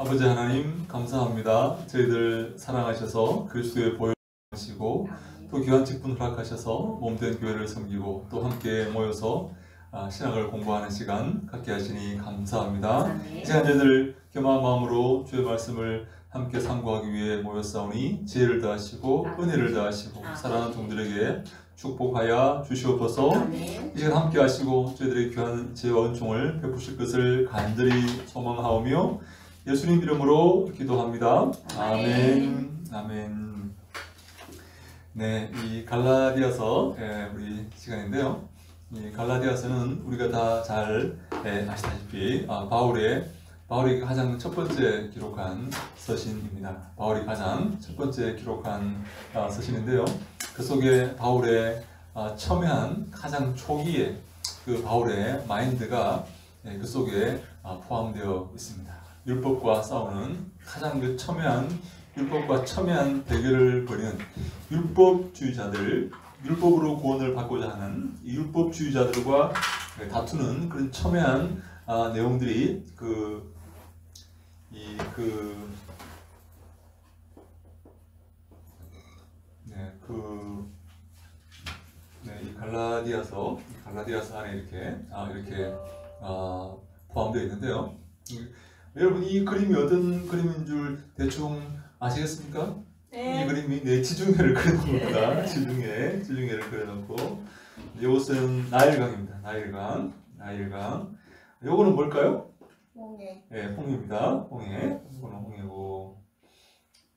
아버지 하나님 감사합니다. 저희들 사랑하셔서 그리스도의 보혈을 하시고 또 귀한 직분 허락하셔서 몸된 교회를 섬기고 또 함께 모여서 신학을 공부하는 시간 갖게 하시니 감사합니다. 이 시간 저희들 겸허한 마음으로 주의 말씀을 함께 상고하기 위해 모였사오니 지혜를 다하시고 은혜를 다하시고 사랑하는 종들에게 축복하여 주시옵소서. 이 시간 함께 하시고 저희들의 귀한 지혜와 은총을 베푸실 것을 간절히 소망하오며 예수님 이름으로 기도합니다. 아멘. 아멘. 네, 이 갈라디아서 우리 시간인데요. 이 갈라디아서는 우리가 다 잘 아시다시피 바울이 가장 첫 번째 기록한 서신입니다. 바울이 가장 첫 번째 기록한 서신인데요. 그 속에 바울의 첨예한 가장 초기에 그 바울의 마인드가 그 속에 포함되어 있습니다. 율법과 싸우는 가장 그 율법과 첨예한 대결을 벌이는 율법주의자들, 율법으로 구원을 받고자 하는 이 율법주의자들과 다투는 그런 첨예한 내용들이 이 갈라디아서 안에 이렇게 포함되어 있는데요. 여러분 이 그림이 어떤 그림인 줄 대충 아시겠습니까? 네. 이 그림이 지중해를 그려놓은 겁니다. 지중해를 그려놓고 이것은 나일강입니다. 나일강. 요거는 뭘까요? 홍해. 네, 홍해입니다. 홍해. 이거는 홍해고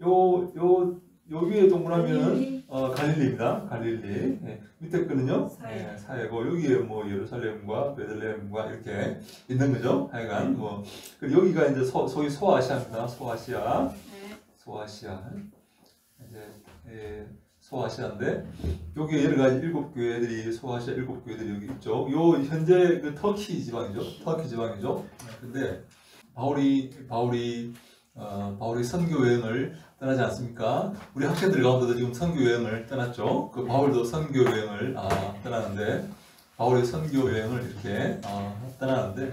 요 위에 동그라미는 갈릴리입니다. 갈릴리. 네, 밑에 거는요 사해고 여기에 뭐 예루살렘과 베들레헴과 이렇게 있는 거죠. 하여간 그리고 여기가 이제 소위 소아시아입니다. 소아시아. 이제 소아시아인데 여기에 여러 가지 소아시아 7교회들이 여기 있죠. 요 현재 그 터키 지방이죠. 근데 바울이 선교 여행을 떠나지 않습니까? 우리 학생들 가운데도 지금 선교 여행을 떠났죠. 그 바울도 선교 여행을 떠나는데 바울이 선교 여행을 이렇게 떠나는데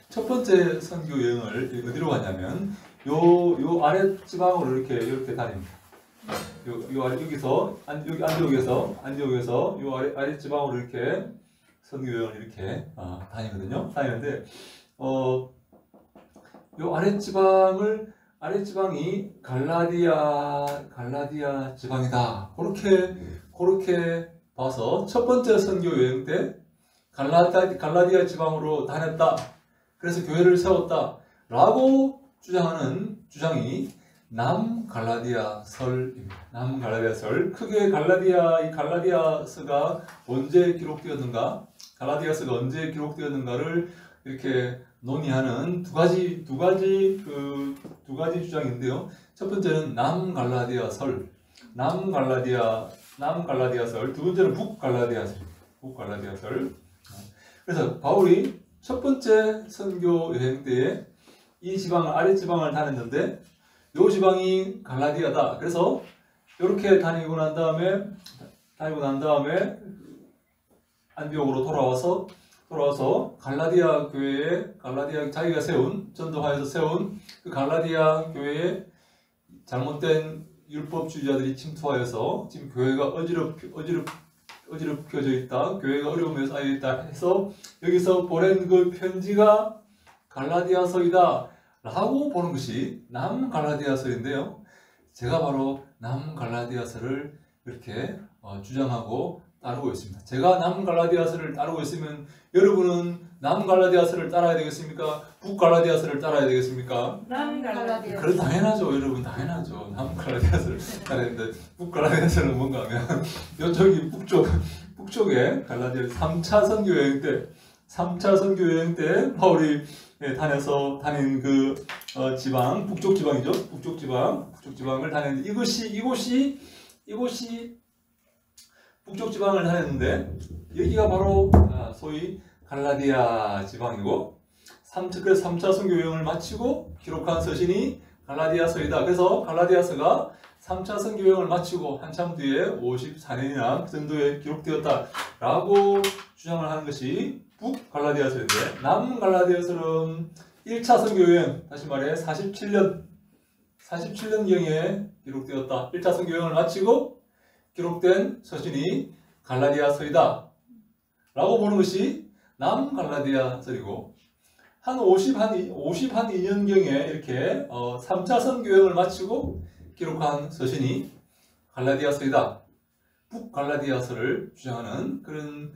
첫 번째 선교 여행을 어디로 가냐면 요 아래 지방으로 이렇게 다닙니다. 여기서 안디옥에서 요 아래 지방으로 이렇게 선교 여행을 이렇게 다니는데 요 아랫지방이 갈라디아 지방이다. 그렇게 봐서 첫 번째 선교 여행 때 갈라디아 지방으로 다녔다. 그래서 교회를 세웠다. 라고 주장하는 주장이 남갈라디아설입니다. 남갈라디아설. 크게 갈라디아서가 언제 기록되었는가를 이렇게 논의하는 두 가지 주장인데요. 첫 번째는 남갈라디아설, 두 번째는 북갈라디아설. 그래서 바울이 첫 번째 선교 여행 때에 이 아래 지방을 다녔는데 요 지방이 갈라디아다. 그래서 이렇게 다니고 난 다음에 안디옥으로 돌아와서 갈라디아 교회에 자기가 전도하여서 세운 그 갈라디아 교회에 잘못된 율법주의자들이 침투하여서 지금 교회가 어지럽혀져 있다. 교회가 어려움에 쌓여 있다 해서 여기서 보낸 그 편지가 갈라디아서이다 라고 보는 것이 남갈라디아서인데요. 제가 바로 남갈라디아서를 이렇게 주장하고 따르고 있습니다. 제가 남갈라디아서를 따르고 있으면 여러분은 남갈라디아서를 따라야 되겠습니까? 북갈라디아서를 따라야 되겠습니까? 남갈라디아서. 그래 당연하죠. 여러분 당연하죠. 남갈라디아서를 따라야 되는데 북갈라디아서는 뭔가 하면 이쪽이 북쪽에 갈라디아 3차 선교 여행 때 바울이 다닌 그 지방 북쪽 지방을 다녔는데 이곳이 북쪽 지방을 다녔는데 여기가 바로 소위 갈라디아 지방이고 그래서 3차 선교 여행을 마치고 기록한 서신이 갈라디아서이다. 그래서 갈라디아서가 3차 선교 여행을 마치고 한참 뒤에 54년이나 그 정도에 기록되었다라고 주장을 하는 것이 북갈라디아서인데 남갈라디아서는 1차 선교여행, 다시 말해 47년경에 기록되었다. 1차 선교여행을 마치고 기록된 서신이 갈라디아서이다 라고 보는 것이 남갈라디아서이고, 한 52년경에 이렇게 3차 선교여행을 마치고 기록한 서신이 갈라디아서이다. 북갈라디아서를 주장하는 그런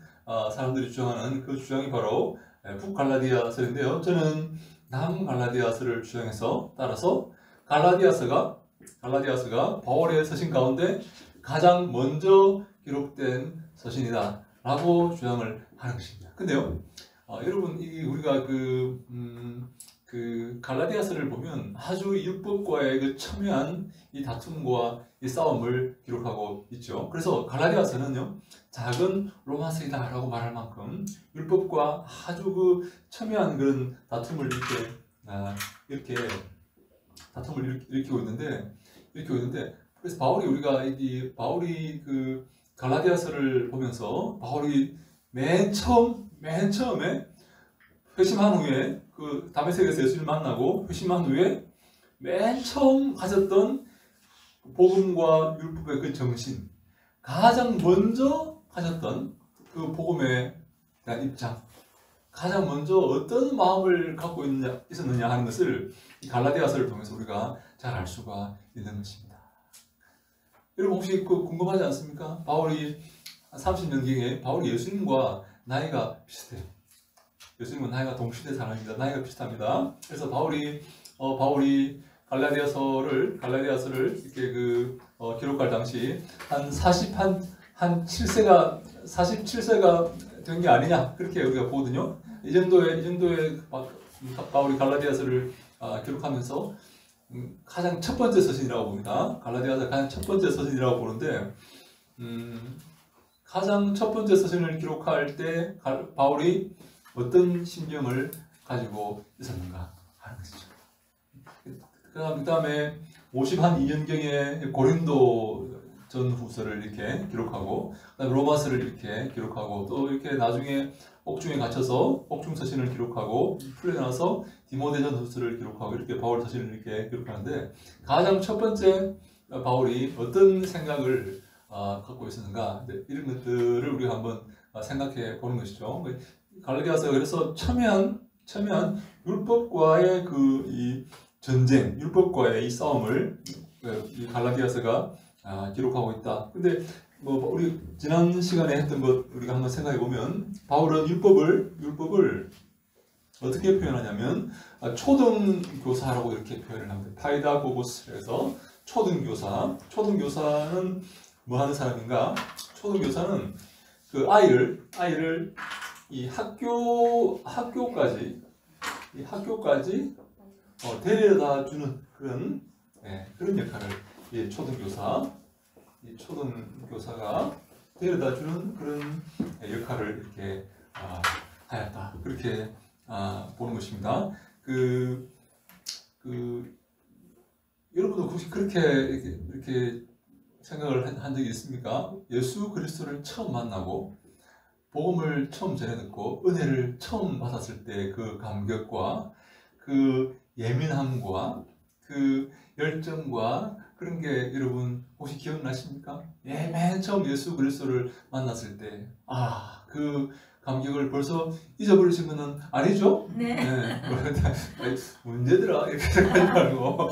사람들이 주장하는 그 주장이 바로 북갈라디아서인데요. 저는 남갈라디아서를 주장해서, 따라서 갈라디아서가 바울의 서신 가운데 가장 먼저 기록된 서신이다 라고 주장을 하는 것입니다. 근데요, 여러분, 우리가 그 갈라디아서를 보면 아주 율법과의 그 첨예한 이 다툼과 이 싸움을 기록하고 있죠. 그래서 갈라디아서는요, 작은 로마서이다 라고 말할 만큼 율법과 아주 그 첨예한 그런 다툼을 이렇게 다툼을 일으키고 있는데, 그래서 바울이 그 갈라디아서를 보면서 바울이 맨 처음에 회심한 후에, 그 다메섹에서 예수를 만나고 회심한 후에 맨 처음 가졌던 복음과 율법의 그 정신, 가장 먼저 가졌던 그 복음에 대한 입장, 가장 먼저 어떤 마음을 갖고 있었느냐 하는 것을 이 갈라디아서를 통해서 우리가 잘 알 수가 있는 것입니다. 여러분, 혹시 궁금하지 않습니까? 바울이 30년경에 바울이 예수님과 나이가 비슷해요. 예수님은 나이가 동시대 사람입니다. 나이가 비슷합니다. 그래서 바울이 갈라디아서를 이렇게 기록할 당시 한 47세가 된 게 아니냐, 그렇게 우리가 보거든요. 이 정도의 바울이 갈라디아서를 기록하면서 가장 첫 번째 서신이라고 봅니다. 갈라디아서 가장 첫 번째 서신이라고 보는데, 가장 첫 번째 서신을 기록할 때 바울이 어떤 심정을 가지고 있었는가 하는 것이죠. 그 다음에 52년경에 고린도 전후서를 이렇게 기록하고, 그다음에 로마서를 이렇게 기록하고, 또 이렇게 나중에 옥중에 갇혀서 옥중 서신을 기록하고, 풀려나서 디모데전후서를 기록하고, 이렇게 바울 서신을 이렇게 기록하는데, 가장 첫 번째 바울이 어떤 생각을 갖고 있었는가, 이런 것들을 우리가 한번 생각해 보는 것이죠. 갈라디아서, 그래서 첨예한 율법과의 이 전쟁, 율법과의 이 싸움을 이 갈라디아서가 기록하고 있다. 근데 우리 지난 시간에 했던 것 우리가 한번 생각해 보면, 바울은 율법을 어떻게 표현하냐면 초등교사라고 이렇게 표현을 합니다. 파이다고고스에서 초등교사는 뭐 하는 사람인가? 초등교사는 그 아이를 이 학교까지 데려다 주는 그런 역할을 초등교사가 데려다 주는 그런 역할을 이렇게 하였다. 그렇게 보는 것입니다. 여러분도 혹시 그렇게 이렇게 생각을 한 적이 있습니까? 예수 그리스도를 처음 만나고 복음을 처음 전해 듣고 은혜를 처음 받았을 때 그 감격과 그 예민함과 그 열정과 그런 게 여러분 혹시 기억나십니까? 맨 처음 예수 그리스도를 만났을 때 그 감격을 벌써 잊어버리신 분은 아니죠? 네. 언제더라 이렇게 생각하지 말고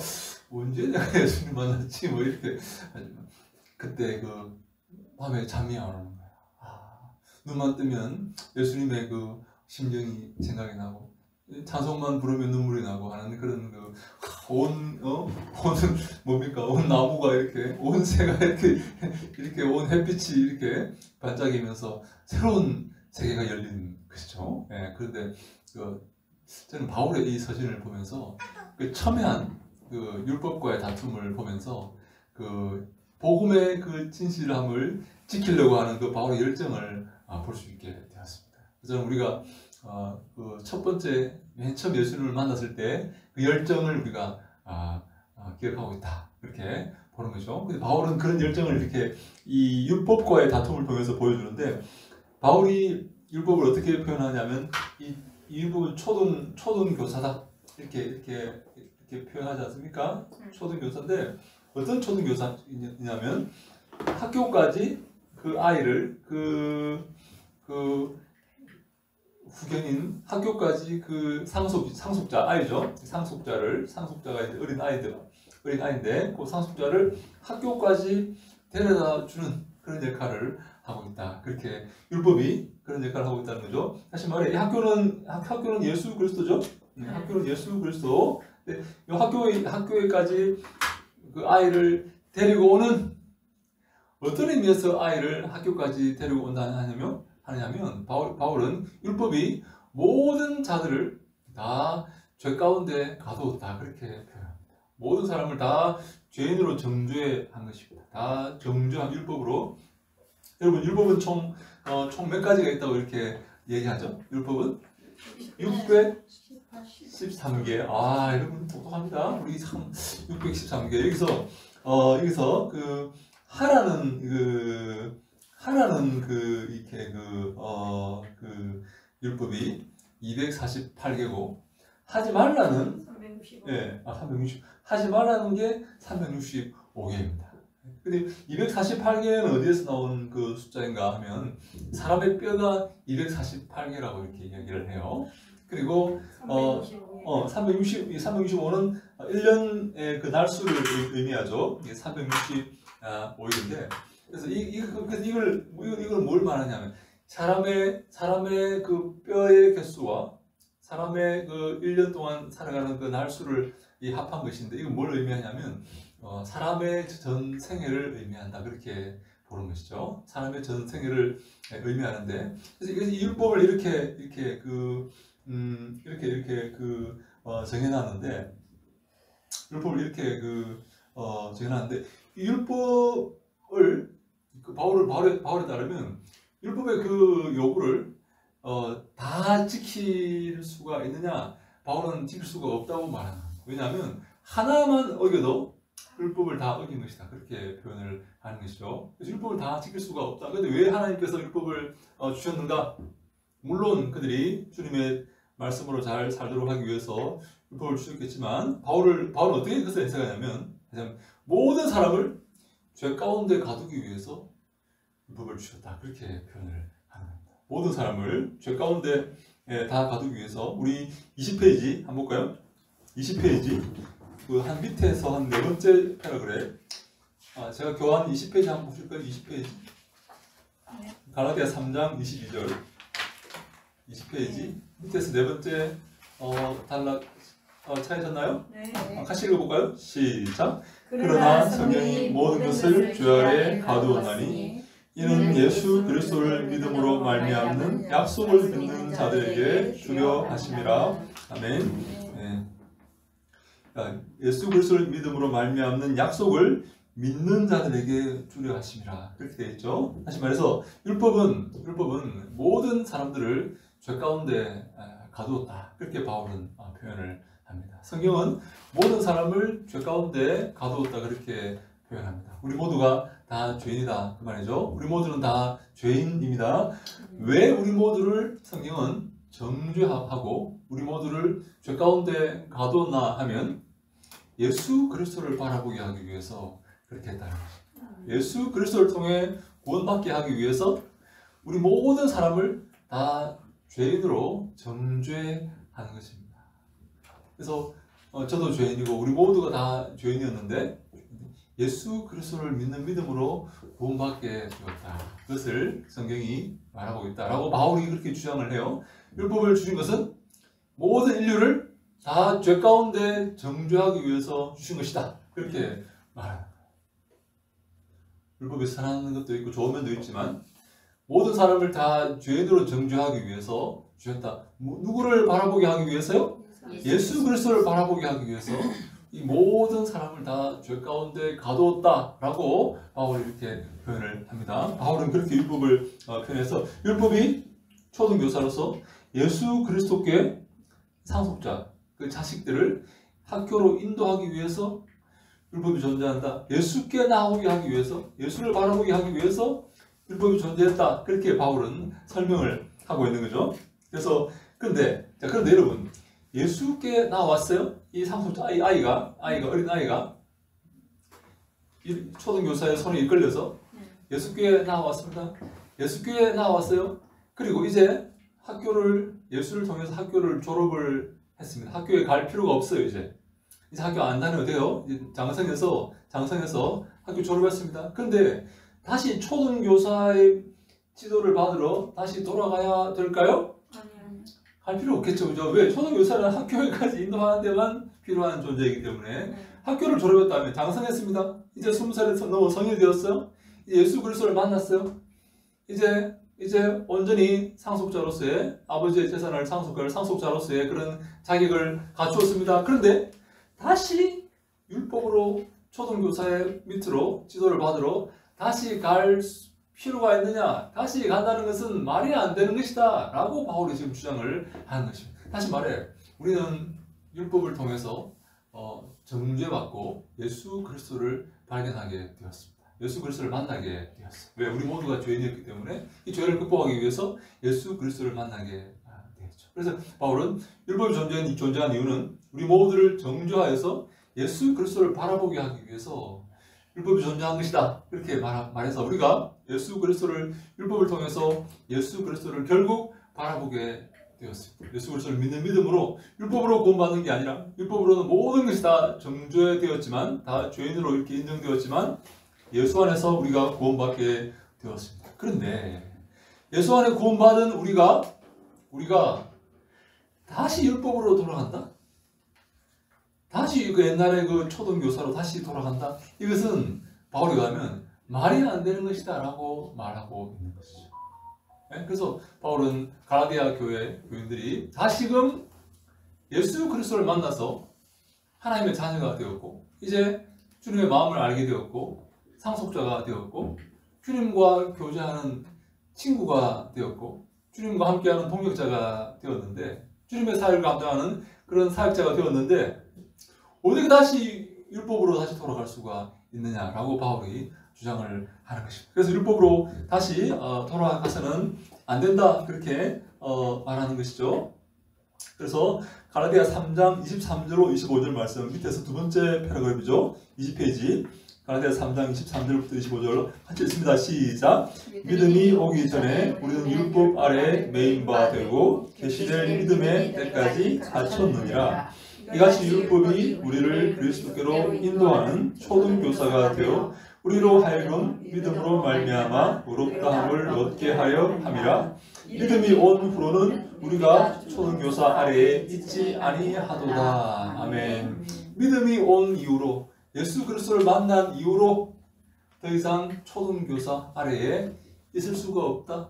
언제 내가 예수님 만났지 뭐 이렇게 하지만, 그때 그 밤에 잠이 안 오는 거야. 눈만 뜨면 예수님의 그 심정이 생각이 나고, 찬송만 부르면 눈물이 나고 하는 그런 온 나무가 이렇게, 온 새가 이렇게 온 햇빛이 이렇게 반짝이면서 새로운 세계가 열린 것이죠. 그런데 저는 바울의 이 서신을 보면서 그 첨예한 율법과의 다툼을 보면서 복음의 그 진실함을 지키려고 하는 그 바울의 열정을 볼 수 있게 되었습니다. 저는 우리가 첫 번째 맨 처음 예수님을 만났을 때 그 열정을 우리가 기억하고 있다, 그렇게 보는 거죠. 근데 바울은 그런 열정을 이렇게 이 율법과의 다툼을 통해서 보여주는데, 바울이 율법을 어떻게 표현하냐면 이 율법은 초등교사다. 이렇게 표현하지 않습니까? 초등교사인데 어떤 초등교사이냐면 학교까지 그 아이를 그 후견인 학교까지 그 상속자 아이죠. 상속자가 이제 어린 아이인데 그 상속자를 학교까지 데려다 주는 그런 역할을 하고 있다. 그렇게 율법이 그런 역할을 하고 있다는 거죠. 다시 말해 이 학교는 예수 그리스도죠. 학교는 예수 그리스도. 이 학교에까지 그 아이를 데리고 오는 어떤 의미에서 아이를 학교까지 데리고 하냐면 바울은 율법이 모든 자들을 다 죄 가운데 가두었다 그렇게 표현합니다. 모든 사람을 다 죄인으로 정죄한 것입니다. 다 정죄한 율법으로. 여러분 율법은 총 몇 가지가 있다고 이렇게 얘기하죠? 율법은 613개. 아, 여러분 똑똑합니다. 우리 참 613개. 여기서 그 하라는 율법이 248개고 하지 말라는 360. 하지 말라는 게 365개입니다. 근데 248개는 어디에서 나온 그 숫자인가 하면 사람의 뼈가 248개라고 이렇게 이야기를 해요. 그리고 365는 1년의 그 날수를 의미하죠. 이게 365일인데 그래서 이걸 뭘 말하냐면 사람의 그 뼈의 개수와 사람의 그 1년 동안 살아가는 그 날수를 합한 것인데 이건 뭘 의미하냐면 사람의 전 생애를 의미한다 그렇게 보는 것이죠. 사람의 전 생애를 의미하는데 그래서 이 율법을 이렇게 정해놨는데 율법을 이렇게 정해놨는데 이 율법을 바울에 따르면 율법의 그 요구를 다 지킬 수가 있느냐? 바울은 지킬 수가 없다고 말하는 겁니다. 왜냐하면 하나만 어겨도 율법을 다 어긴 것이다. 그렇게 표현을 하는 것이죠. 그래서 율법을 다 지킬 수가 없다. 그런데 왜 하나님께서 율법을 주셨는가? 물론 그들이 주님의 말씀으로 잘 살도록 하기 위해서 율법을 주셨겠지만 바울은 어떻게 그것을 해석하냐면 모든 사람을 죄 가운데 가두기 위해서 율법을 주셨다. 그렇게 표현을 하는 겁니다. 모든 사람을 죄 가운데 다 가두기 위해서 우리 20페이지 한번 볼까요? 20페이지 그 한 밑에서 한 네 번째 패러그래. 제가 교환 20페이지 한번 보실까요? 20페이지. 갈라디아 3장 22절. 20페이지 밑에서 네 번째 찾으셨나요? 네. 같이 읽어볼까요? 시작. 그러나 성령이 모든 것을 주 아래 가두었나니 이는 예수 그리스도를 믿음으로 말미암는 약속을 듣는 자들에게 주려 하심이라. 아멘. 예수 그리스도를 믿음으로 말미암는 약속을 믿는 자들에게 주려 하심이라. 그렇게 되어 있죠. 다시 말해서 율법은 모든 사람들을 죄 가운데 가두었다. 그렇게 바울은 표현을 합니다. 성경은 모든 사람을 죄 가운데 가두었다. 그렇게 표현합니다. 우리 모두가 다 죄인이다. 그 말이죠. 우리 모두는 다 죄인입니다. 왜 우리 모두를 성경은 정죄하고 우리 모두를 죄 가운데 가두었나 하면 예수 그리스도를 바라보게 하기 위해서 그렇게 했다는 것입니다. 예수 그리스도를 통해 구원받게 하기 위해서 우리 모든 사람을 다 죄인으로 정죄하는 것입니다. 그래서 저도 죄인이고 우리 모두가 다 죄인이었는데 예수 그리스도를 믿는 믿음으로 구원받게 되었다. 그것을 성경이 말하고 있다라고 바울이 그렇게 주장을 해요. 율법을 주신 것은 모든 인류를 다 죄 가운데 정죄하기 위해서 주신 것이다. 그렇게 말합니다. 율법이 선한 것도 있고 좋은 면도 있지만 모든 사람을 다 죄인으로 정죄하기 위해서 주셨다. 누구를 바라보게 하기 위해서요? 예수 그리스도를 바라보게 하기 위해서 이 모든 사람을 다 죄 가운데 가두었다라고 바울이 이렇게 표현을 합니다. 바울은 그렇게 율법을 표현해서 율법이 초등교사로서 예수 그리스도께 상속자 그 자식들을 학교로 인도하기 위해서 율법이 존재한다. 예수께 나오게 하기 위해서 예수를 바라보게 하기 위해서 율법이 존재했다. 그렇게 바울은 설명을 하고 있는 거죠. 그래서 그런데 여러분 예수께 나왔어요. 이 상속자 아이가 어린 아이가 이 초등교사의 손에 이끌려서 예수께 나왔습니다. 예수께 나왔어요. 그리고 이제 예수를 통해서 학교를 졸업을 했습니다. 학교에 갈 필요가 없어요. 이제 학교 안 다녀도 돼요. 장성에서 학교 졸업했습니다. 그런데 다시 초등교사의 지도를 받으러 다시 돌아가야 될까요? 아니요. 갈 필요 없겠죠. 그죠? 왜? 초등교사는 학교에까지 인도하는 데만 필요한 존재이기 때문에 학교를 졸업했다면 장성했습니다. 이제 20살이 넘어 성인이 되었어요. 예수 그리스도를 만났어요. 이제 온전히 상속자로서의 아버지의 재산을 상속할 상속자로서의 그런 자격을 갖추었습니다. 그런데 다시 율법으로 초등교사의 밑으로 지도를 받으러 다시 갈 필요가 있느냐? 다시 간다는 것은 말이 안 되는 것이다 라고 바울이 지금 주장을 하는 것입니다. 다시 말해, 우리는 율법을 통해서 정죄받고 예수 그리스도를 발견하게 되었습니다. 예수 그리스도를 만나게 되었어요. 왜? 우리 모두가 죄인이었기 때문에 이 죄를 극복하기 위해서 예수 그리스도를 만나게 되었죠. 그래서 바울은 율법이 존재한 이유는 우리 모두를 정죄하여서 예수 그리스도를 바라보게 하기 위해서 율법이 존재한 것이다. 그렇게 말해서 우리가 예수 그리스도를 율법을 통해서 예수 그리스도를 결국 바라보게 되었습니다. 예수 그리스도를 믿는 믿음으로 율법으로 구원받는 게 아니라 율법으로는 모든 것이 다 정죄되었지만 다 죄인으로 이렇게 인정되었지만 예수 안에서 우리가 구원받게 되었습니다. 그런데 예수 안에 구원받은 우리가 다시 율법으로 돌아간다? 다시 그 옛날에 그 초등교사로 다시 돌아간다? 이것은 바울에 의하면 말이 안 되는 것이다 라고 말하고 있는 것이죠. 네? 그래서 바울은 갈라디아 교회 교인들이 다시금 예수 그리스도를 만나서 하나님의 자녀가 되었고 이제 주님의 마음을 알게 되었고 상속자가 되었고 주님과 교제하는 친구가 되었고 주님과 함께하는 동역자가 되었는데 주님의 사역을 감당하는 그런 사역자가 되었는데 어떻게 다시 율법으로 다시 돌아갈 수가 있느냐라고 바울이 주장을 하는 것입니다. 그래서 율법으로 다시 돌아가서는 안 된다 그렇게 말하는 것이죠. 그래서 갈라디아 3장 23절로 25절 말씀 밑에서 두 번째 패러그래프죠. 20페이지 갈라디아 3장 23절부터 25절 같이 읽습니다. 시작. 믿음이 오기 전에 우리는 율법 아래 매인 바 되고 계시될 믿음의 때까지 갇혔느니라. 이같이 율법이 우리를 그리스도께로 인도하는 초등교사가 되어 우리로 하여금 믿음으로 말미암아 의롭다함을 얻게 하려 함이라. 믿음이 온 후로는 우리가 초등교사 아래에 있지 아니하도다. 아멘. 믿음이 온 이후로 예수 그리스도를 만난 이후로 더 이상 초등교사 아래에 있을 수가 없다.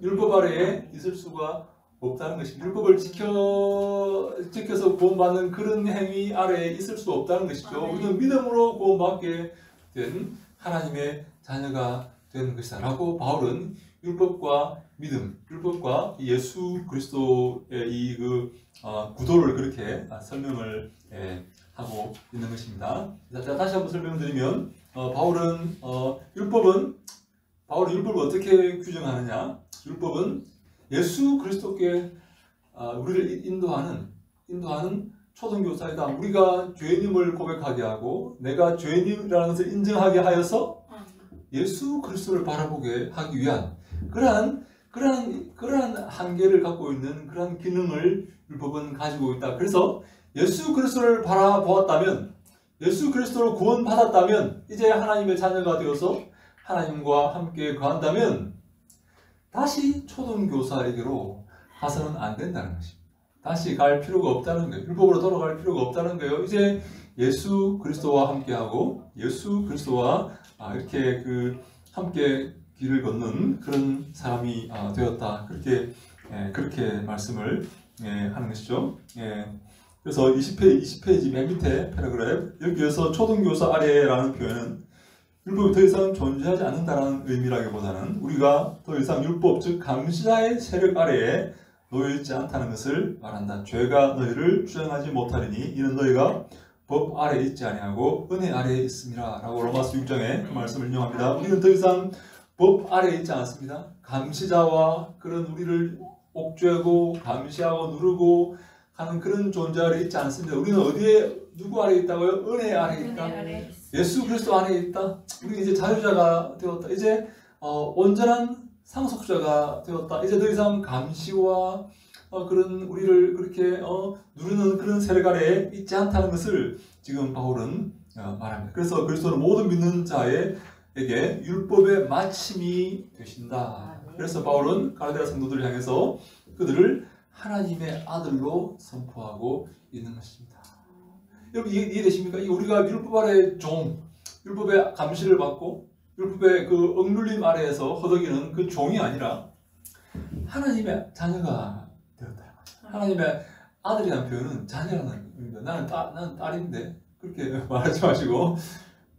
율법 아래에 있을 수가 없다는 것입니다. 율법을 지켜서 구원받는 그런 행위 아래에 있을 수 없다는 것이죠. 우리는 믿음으로 구원받게 된 하나님의 자녀가 되는 것이다 라고 바울은 율법과 믿음, 율법과 예수 그리스도의 이 구도를 그렇게 설명을 하고 있는 것입니다. 자, 다시 한번 설명드리면 바울은 율법을 어떻게 규정하느냐? 율법은 예수 그리스도께 우리를 인도하는 초등교사이다. 우리가 죄인임을 고백하게 하고 내가 죄인이라는 것을 인정하게 하여서 예수 그리스도를 바라보게 하기 위한 그러한 한계를 갖고 있는 그러한 기능을 율법은 가지고 있다. 그래서 예수 그리스도를 바라보았다면, 예수 그리스도로 구원받았다면, 이제 하나님의 자녀가 되어서 하나님과 함께 거한다면 다시 초등교사에게로 가서는 안 된다는 것입니다. 다시 갈 필요가 없다는 거예요. 율법으로 돌아갈 필요가 없다는 거예요. 이제 예수 그리스도와 함께하고 예수 그리스도와 이렇게 함께 길을 걷는 그런 사람이 되었다. 그렇게 말씀을 하는 것이죠. 그래서 20페이지 맨 밑에 패러그래프 여기에서 초등교사 아래라는 표현은 율법이 더 이상 존재하지 않는다는 의미라기보다는 우리가 더 이상 율법 즉 감시자의 세력 아래에 놓여있지 않다는 것을 말한다. 죄가 너희를 주장하지 못하리니 이는 너희가 법 아래에 있지 아니하고 은혜 아래에 있음이라 라고 로마서 6장에 그 말씀을 인용합니다. 우리는 더 이상 법 아래에 있지 않습니다. 감시자와 그런 우리를 옥죄고 감시하고 누르고 하는 그런 존재 아래 있지 않습니다. 우리는 어디에 누구 아래 있다고요? 은혜 아래 있다. 예수 그리스도 안에 있다. 우리 이제 자유자가 되었다. 이제 온전한 상속자가 되었다. 이제 더 이상 감시와 그런 우리를 그렇게 누르는 그런 세력 아래에 있지 않다는 것을 지금 바울은 말합니다. 그래서 그리스도는 모든 믿는 자에게 율법의 마침이 되신다. 그래서 바울은 갈라디아 성도들을 향해서 그들을 하나님의 아들로 선포하고 있는 것입니다. 여러분 이해되십니까? 우리가 율법 아래의 종, 율법의 감시를 받고 율법의 그 억눌림 아래에서 허덕이는 그 종이 아니라 하나님의 자녀가 되었다. 하나님의 아들이라는 표현은 자녀라는 의미입니다. 나는 딸인데 그렇게 말하지 마시고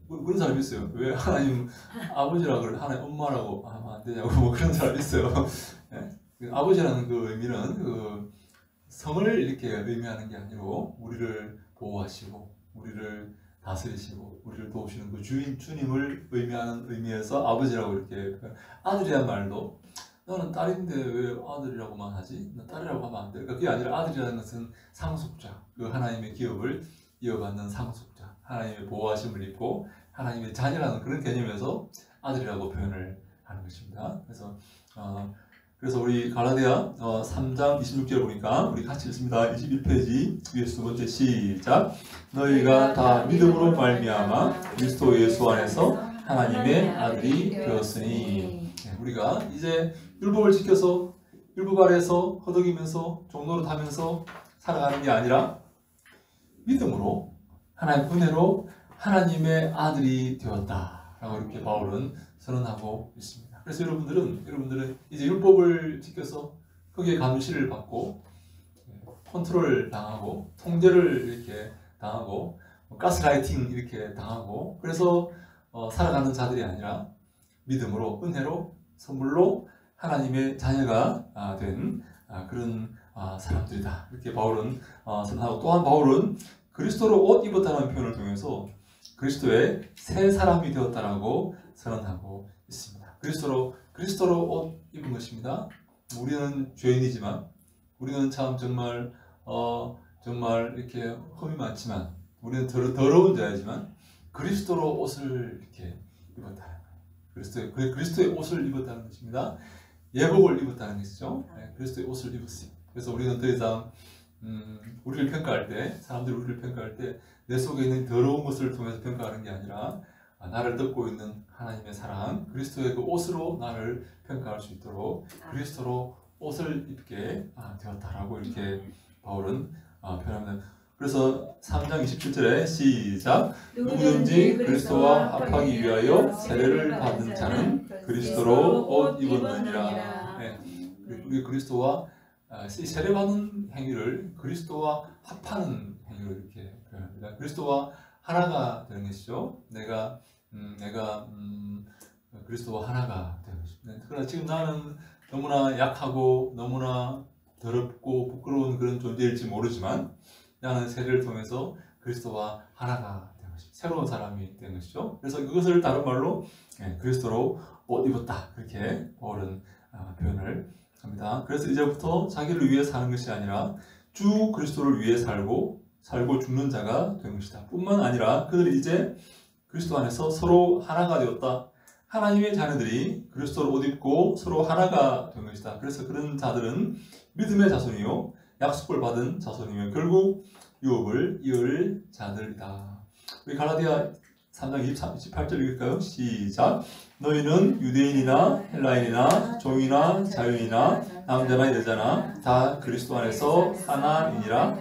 그런 사람이 있어요. 왜 하나님 아버지라고 그래? 하나님 엄마라고 하면 안 되냐고 뭐 그런 사람이 있어요. 네? 아버지라는 그 의미는 그 성을 이렇게 의미하는 게 아니고 우리를 보호하시고 우리를 다스리시고 우리를 도우시는 그 주님을 의미하는 의미에서 아버지라고 이렇게 아들이란 말도 나는 딸인데 왜 아들이라고만 하지? 나 딸이라고 하면 안 돼. 그게 아니라 아들이라는 것은 상속자, 그 하나님의 기업을 이어받는 상속자, 하나님의 보호하심을 입고 하나님의 자녀라는 그런 개념에서 아들이라고 표현을 하는 것입니다. 그래서 우리 갈라디아 3장 26절 보니까 우리 같이 읽습니다. 21페이지 위에서 두 번째 시작. 너희가 다 믿음으로 말미암아 그리스도 예수 안에서 하나님의 아들이 되었으니. 우리가 이제 율법을 지켜서 율법 아래에서 허덕이면서 종로를 타면서 살아가는 게 아니라 믿음으로 하나님 은혜로 하나님의 아들이 되었다라고 이렇게 바울은 선언하고 있습니다. 그래서 여러분들은 이제 율법을 지켜서 거기에 감시를 받고 컨트롤 당하고 통제를 이렇게 당하고 가스라이팅 이렇게 당하고 그래서 살아가는 자들이 아니라 믿음으로 은혜로 선물로 하나님의 자녀가 된 그런 사람들이다. 이렇게 바울은 선언하고 또한 바울은 그리스도로 옷 입었다는 표현을 통해서 그리스도의 새 사람이 되었다라고 선언하고 있습니다. 그리스도로 옷 입은 것입니다. 우리는 죄인이지만 우리는 참 정말 이렇게 흠이 많지만 우리는 더러운 자이지만 그리스도로 옷을 이렇게 입었다는 거예요. 그리스도의 옷을 입었다는 것입니다. 예복을 입었다는 것이죠. 그리스도의 옷을 입었어요. 그래서 우리는 더 이상 우리를 평가할 때 사람들이 우리를 평가할 때 내 속에 있는 더러운 것을 통해서 평가하는 게 아니라 나를 덮고 있는 하나님의 사랑 그리스도의 그 옷으로 나를 평가할 수 있도록 그리스도로 옷을 입게 되었다라고 이렇게 바울은 표현합니다. 그래서 3장 27절에 시작. 누구든지 그리스도와 합하기 위하여 세례를 받은 자는 그리스도로 옷 입었느니라. 우리 그리스도와 세례받는 행위를 그리스도와 합하는 행위로 이렇게 표현합니다. 그리스도와 하나가 되는 것이죠. 내가 그리스도와 하나가 되는 것입니다. 그러나 지금 나는 너무나 약하고 너무나 더럽고 부끄러운 그런 존재일지 모르지만 나는 세례를 통해서 그리스도와 하나가 된 것입니다. 새로운 사람이 된 것이죠. 그래서 그것을 다른 말로 그리스도로 옷 입었다. 그렇게 바울은 표현을 합니다. 그래서 이제부터 자기를 위해 사는 것이 아니라 주 그리스도를 위해 살고 죽는 자가 된 것이다. 뿐만 아니라 그들이 이제 그리스도 안에서 서로 하나가 되었다. 하나님의 자녀들이 그리스도를 옷 입고 서로 하나가 된 것이다. 그래서 그런 자들은 믿음의 자손이요 약속을 받은 자손이며 결국 유업을 이을 자들이다. 우리 갈라디아 3장 28절 읽을까요? 시작. 너희는 유대인이나 헬라인이나 종이나 자유인이나 남자나 여자나 다 그리스도 안에서 하나이니라.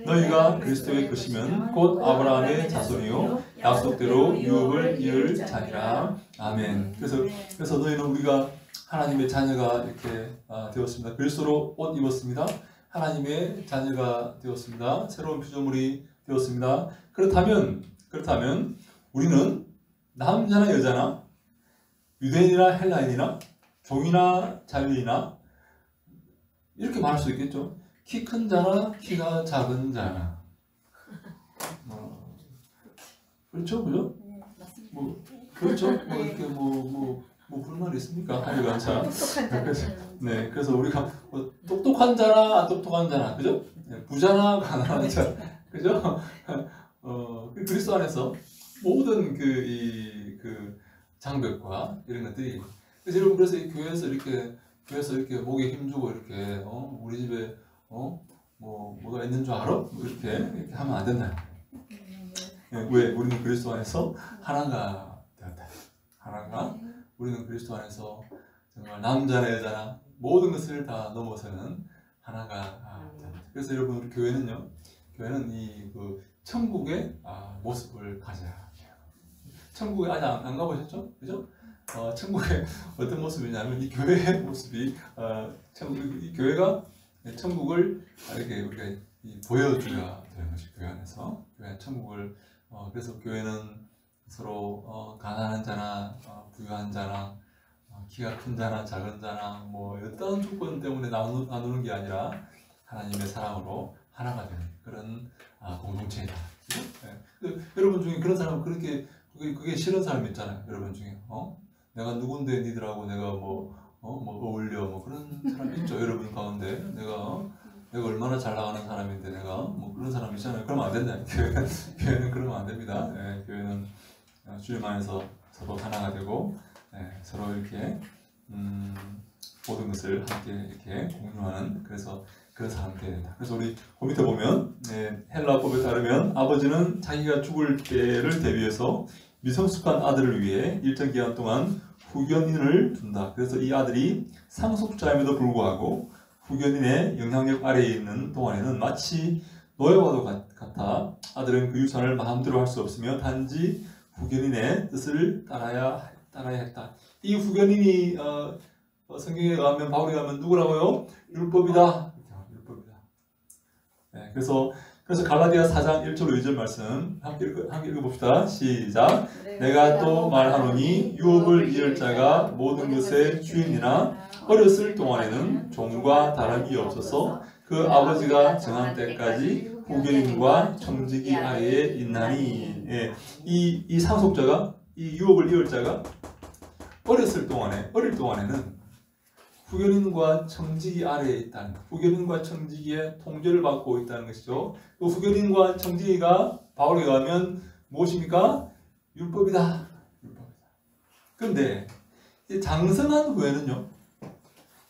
너희가 그리스도의 것이면 곧 아브라함의 자손이요 약속대로 유업을 이을 자니라. 아멘. 그래서 너희는 우리가 하나님의 자녀가 이렇게 되었습니다. 그리스도로 옷 입었습니다. 하나님의 자녀가 되었습니다. 새로운 피조물이 되었습니다. 그렇다면 우리는 남자나 여자나 유대인이나 헬라인이나 종이나 자유인이나 이렇게 말할 수 있겠죠. 키 큰 자나 키가 작은 자나 그렇죠, 그죠? 네, 맞습니다. 그렇죠. 이렇게 불만 있습니까? 하여간 자. 똑똑한 자는 네, 그래서 우리가 똑똑한 자나 안 똑똑한 자나, 그죠? 부자나 가난한 자, 그죠? 그리스도 안에서 모든 그 장벽과 이런 것들이, 그래서 여러분, 그래서 이 교회에서 이렇게 목에 힘주고 이렇게 우리 집에 뭐가 있는 줄 알아? 이렇게 하면 안 된다. 왜? 우리는 그리스도 안에서 하나가 되었다. 하나가, 우리는 그리스도 안에서 정말 남자나 여자나 모든 것을 다 넘어서는 하나가 되었다. 그래서 여러분, 우리 교회는 이 천국의 모습을 가져야 돼요. 천국에 아직 안 가보셨죠? 그죠? 천국의 어떤 모습이냐면 이 교회의 모습이 이 교회가 천국을 이렇게 우리가 보여줘야 되는 것이 교회 안에서 교회 천국을 그래서 교회는 서로 가난한 자나 부유한 자나 키가 큰 자나 작은 자나 뭐 어떤 조건 때문에 나누는 게 아니라 하나님의 사랑으로 하나가 되는 그런 공동체이다. 네. 여러분 중에 그런 사람 그게 싫은 사람 있잖아요. 여러분 중에 내가 누군데 니들하고 내가 뭐 어울려 뭐 그런 사람 있죠. 여러분 가운데 내가 얼마나 잘 나가는 사람인데 내가 뭐 그런 사람 있잖아요. 그러면 안 된다. 교회는 그러면 안 됩니다. 네, 교회는 주님 안에서 서로 하나가 되고 서로 이렇게 모든 것을 함께 이렇게 공유하는 그래서 그런 사람이 되어야 된다. 그래서 우리 그 밑에 보면 헬라법에 따르면 아버지는 자기가 죽을 때를 대비해서 미성숙한 아들을 위해 일정 기간 동안 후견인을 둔다. 그래서 이 아들이 상속자임에도 불구하고 후견인의 영향력 아래에 있는 동안에는 마치 노예와도 같아 아들은 그 유산을 마음대로 할 수 없으며 단지 후견인의 뜻을 따라야 했다. 이 후견인이 성경에 가면 바울에 가면 누구라고요? 율법이다. 율법이다. 네, 그래서 갈라디아 4장 1절 2절 말씀 함께 읽어봅시다. 시작. 내가 또 말하노니 유업을 이을 자가 모든 것의 주인이나 어렸을 동안에는 종과 다름이 없어서 그 아버지가 정한 때까지 후견인과 청지기 아래에 있나니. 이 상속자가 이 유업을 이을 자가 어릴 동안에는 후견인과 청지기 아래에 있다는, 후견인과 청지기의 통제를 받고 있다는 것이죠. 그 후견인과 청지기가 바울에 가면 무엇입니까? 율법이다. 그런데 장성한 후에는요,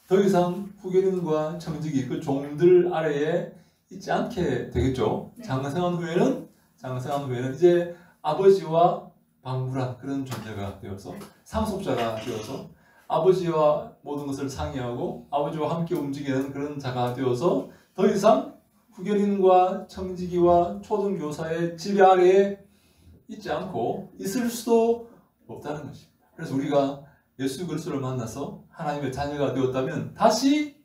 더 이상 후견인과 청지기 그 종들 아래에 있지 않게 되겠죠. 네. 장성한 후에는 이제 아버지와 방불한 그런 존재가 되어서 상속자가 되어서 아버지와 모든 것을 상의하고 아버지와 함께 움직이는 그런 자가 되어서 더 이상 후견인과 청지기와 초등교사의 지배 아래에 있지 않고 있을 수도 없다는 것입니다. 그래서 우리가 예수 그리스도를 만나서 하나님의 자녀가 되었다면 다시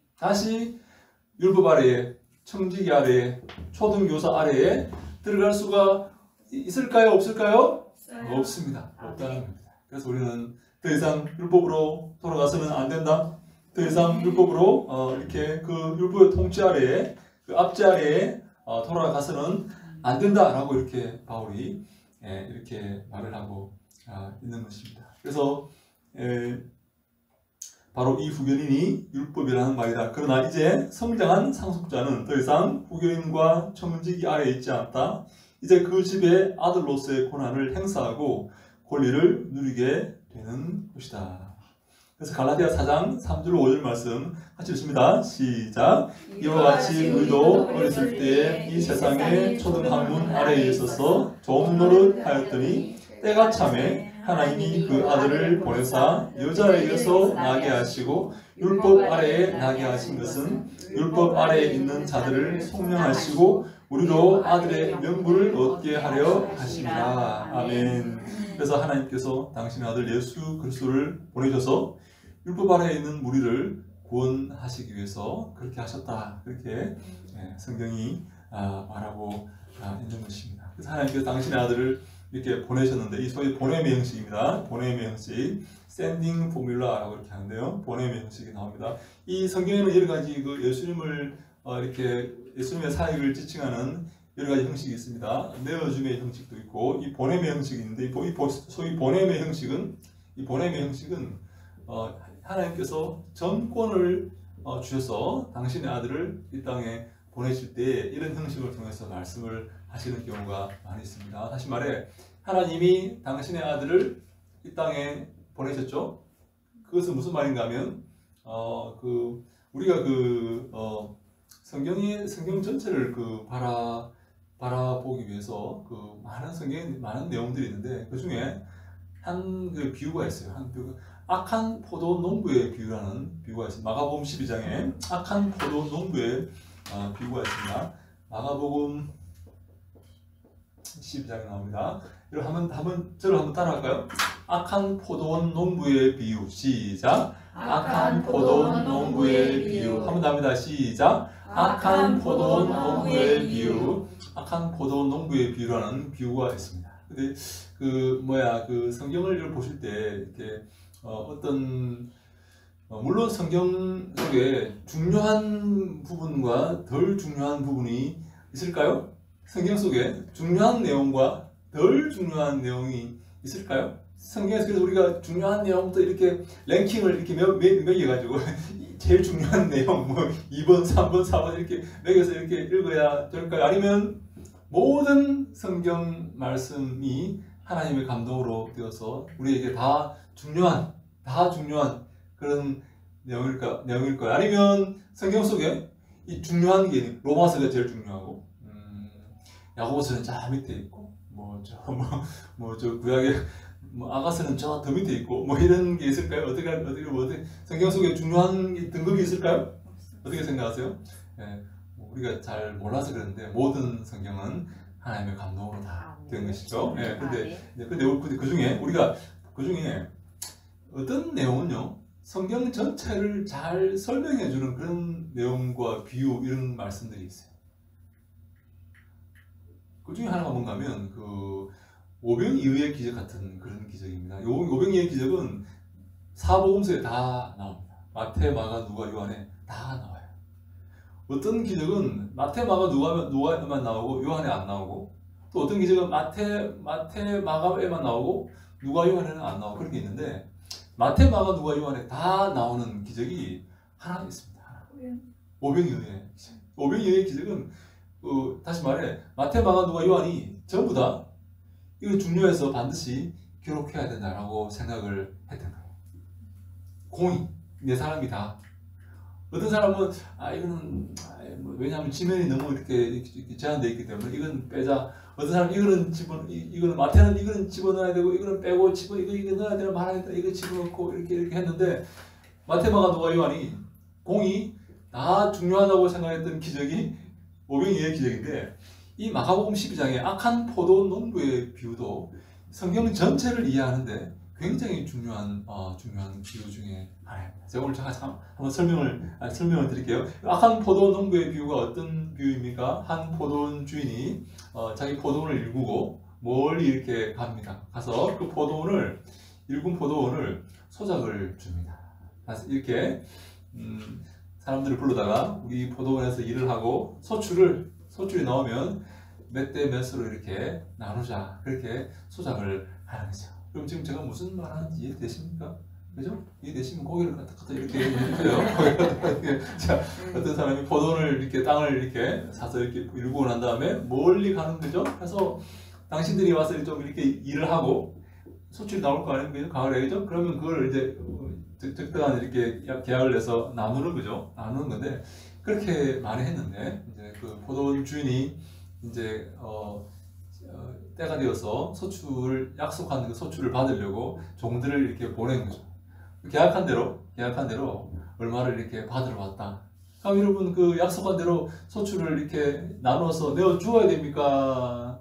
율법 아래에, 청지기 아래에, 초등교사 아래에 들어갈 수가 있을까요? 없을까요? 없습니다. 없다는 겁니다. 그래서 우리는 더 이상 율법으로 돌아가서는 안 된다. 더 이상 율법으로 이렇게 그 율법의 통치 아래에, 그 압제 아래에 돌아가서는 안 된다라고 이렇게 바울이 이렇게 말을 하고 있는 것입니다. 그래서 바로 이 후견인이 율법이라는 말이다. 그러나 이제 성장한 상속자는 더 이상 후견인과 청지기 아래에 있지 않다. 이제 그 집의 아들로서의 권한을 행사하고 권리를 누리게 되는 것이다. 그래서 갈라디아 4장 3절 5절 말씀 같이 읽습니다. 시작. 이와 같이 우리도 어렸을 때에 이 세상의 초등학문 아래에 있어서 좋은 노릇 하였더니 때가 참에 하나님이 그 아들을 보내사 여자에게서 나게 하시고 율법 아래에 나게 하신 것은 율법 아래에 있는 자들을 속량하시고 우리로 아들의 명분을 얻게 하려 하십니다. 아멘. 그래서 하나님께서 당신의 아들 예수 그리스도를 보내셔서 율법 아래에 있는 무리를 구원하시기 위해서 그렇게 하셨다. 그렇게 성경이 말하고 있는 것입니다. 그래서 하나님께서 당신의 아들을 이렇게 보내셨는데 이 소위 보냄의 형식입니다. 보냄의 형식, 샌딩 포뮬라라고 이렇게 하는데요. 보냄의 형식이 나옵니다. 이 성경에는 여러 가지 그 예수님을 이렇게 예수님의 사역을 지칭하는 여러 가지 형식이 있습니다. 내어줌의 형식도 있고 이 보냄의 형식이 있는데 이 소위 보냄의 형식은 하나님께서 전권을 주셔서 당신의 아들을 이 땅에 보내실 때 이런 형식을 통해서 말씀을 하시는 경우가 많이 있습니다. 다시 말해 하나님이 당신의 아들을 이 땅에 보내셨죠. 그것은 무슨 말인가 하면 우리가 성경 전체를 바라보기 위해서 많은 성경에 많은 내용들이 있는데 그 중에 한 비유가 있어요. 한 비유가 악한 포도 농부의 비유라는 비유가 있습니다. 마가복음 12장에 악한 포도 농부의 비유가 있습니다. 마가복음 12장에 나옵니다. 여러분 저를 한번 따라할까요? 악한 포도원 농부의 비유. 시작. 악한 포도원 농부의 비유. 한번 더 합니다. 시작. 악한 포도원 농부의 비유. 악한 포도원 농부의 비유라는 비유가 있습니다. 근데 성경을 보실 때 이렇게 물론 성경 속에 중요한 부분과 덜 중요한 부분이 있을까요? 성경 속에 중요한 내용과 덜 중요한 내용이 있을까요? 성경에서 그래서 우리가 중요한 내용부터 이렇게 랭킹을 이렇게 매겨가지고 제일 중요한 내용 2번, 3번, 4번 이렇게 매겨서 이렇게 읽어야 될까요? 아니면 모든 성경 말씀이 하나님의 감동으로 되어서 우리에게 다 중요한 그런 내용일까요? 아니면 성경 속에 이 중요한 게 로마서가 제일 중요하고 야고보서는 저 밑에 있고 저 구약의 아가서는 저 더 밑에 있고 이런 게 있을까요? 어떻게 성경 속에 중요한 등급이 있을까요? 어떻게 생각하세요? 우리가 잘 몰라서 그러는데 모든 성경은 하나님의 감동으로 다 된 것이죠. 근데 그 중에 우리가 어떤 내용은요 성경 전체를 잘 설명해 주는 그런 내용과 비유 이런 말씀들이 있어요. 그 중에 하나가 뭔가 하면 오병이어의 기적 같은 그런 기적입니다. 오병이어의 기적은 사복음서에 다 나옵니다. 마태, 마가, 누가, 요한에 다 나와요. 어떤 기적은 마태, 마가, 누가에만 나오고 요한에 안 나오고 또 어떤 기적은 마태, 마가에만 나오고 누가, 요한에는 안 나오고 그런 게 있는데 마태, 마가, 누가, 요한에 다 나오는 기적이 하나 있습니다. 오병이어의 기적은 다시 말해 마태, 마가, 누가, 요한이 전부 다 이거 중요해서 반드시 기록해야 된다라고 생각을 했던 거예요. 공의, 내 사람이 다. 어떤 사람은 이거는 왜냐하면 지면이 너무 이렇게 제한되어 있기 때문에 이건 빼자. 어떤 사람은 이거는 마태는 이거는 집어넣어야 되고 이거는 빼고 이거 넣어야 되나 말아야 되나 이거 집어넣고 이렇게 했는데 마태, 마가, 누가, 요한이 공의 다 중요하다고 생각했던 기적이 오병이어의 기적인데 이 마가복음 12장의 악한 포도 농부의 비유도 성경 전체를 이해하는데 굉장히 중요한 비유 중에 하나입니다. 제가 오늘 한번 설명을 드릴게요. 악한 포도 농부의 비유가 어떤 비유입니까? 한 포도원 주인이 자기 포도원을 일구고 멀리 이렇게 갑니다. 가서 그 일군 포도원을 소작을 줍니다. 그래서 이렇게 사람들을 불러다가 우리 포도원에서 일을 하고 소출이 나오면 몇 대 몇으로 이렇게 나누자 그렇게 소작을 하는 거죠. 그럼 지금 제가 무슨 말 하는지 이해되십니까? 그죠? 이해되시면 고개를 갖다 이렇게 해주세요. 자, 어떤 사람이 포도원을 이렇게 땅을 이렇게 사서 이렇게 일구고 난 다음에 멀리 가는 거죠. 그래서 당신들이 와서 좀 이렇게 일을 하고 소출이 나올 거 아닙니까? 가을에 그죠? 그러면 그걸 이제 적당한 이렇게 계약을 내서 나누는 거죠. 나누는 건데 그렇게 많이 했는데 이제 그 포도원 주인이 이제 때가 되어서 약속한 그 소출을 받으려고 종들을 이렇게 보낸 거죠. 계약한 대로 얼마를 이렇게 받으러 왔다. 그럼 여러분 그 약속한 대로 소출을 이렇게 나눠서 내어 주어야 됩니까?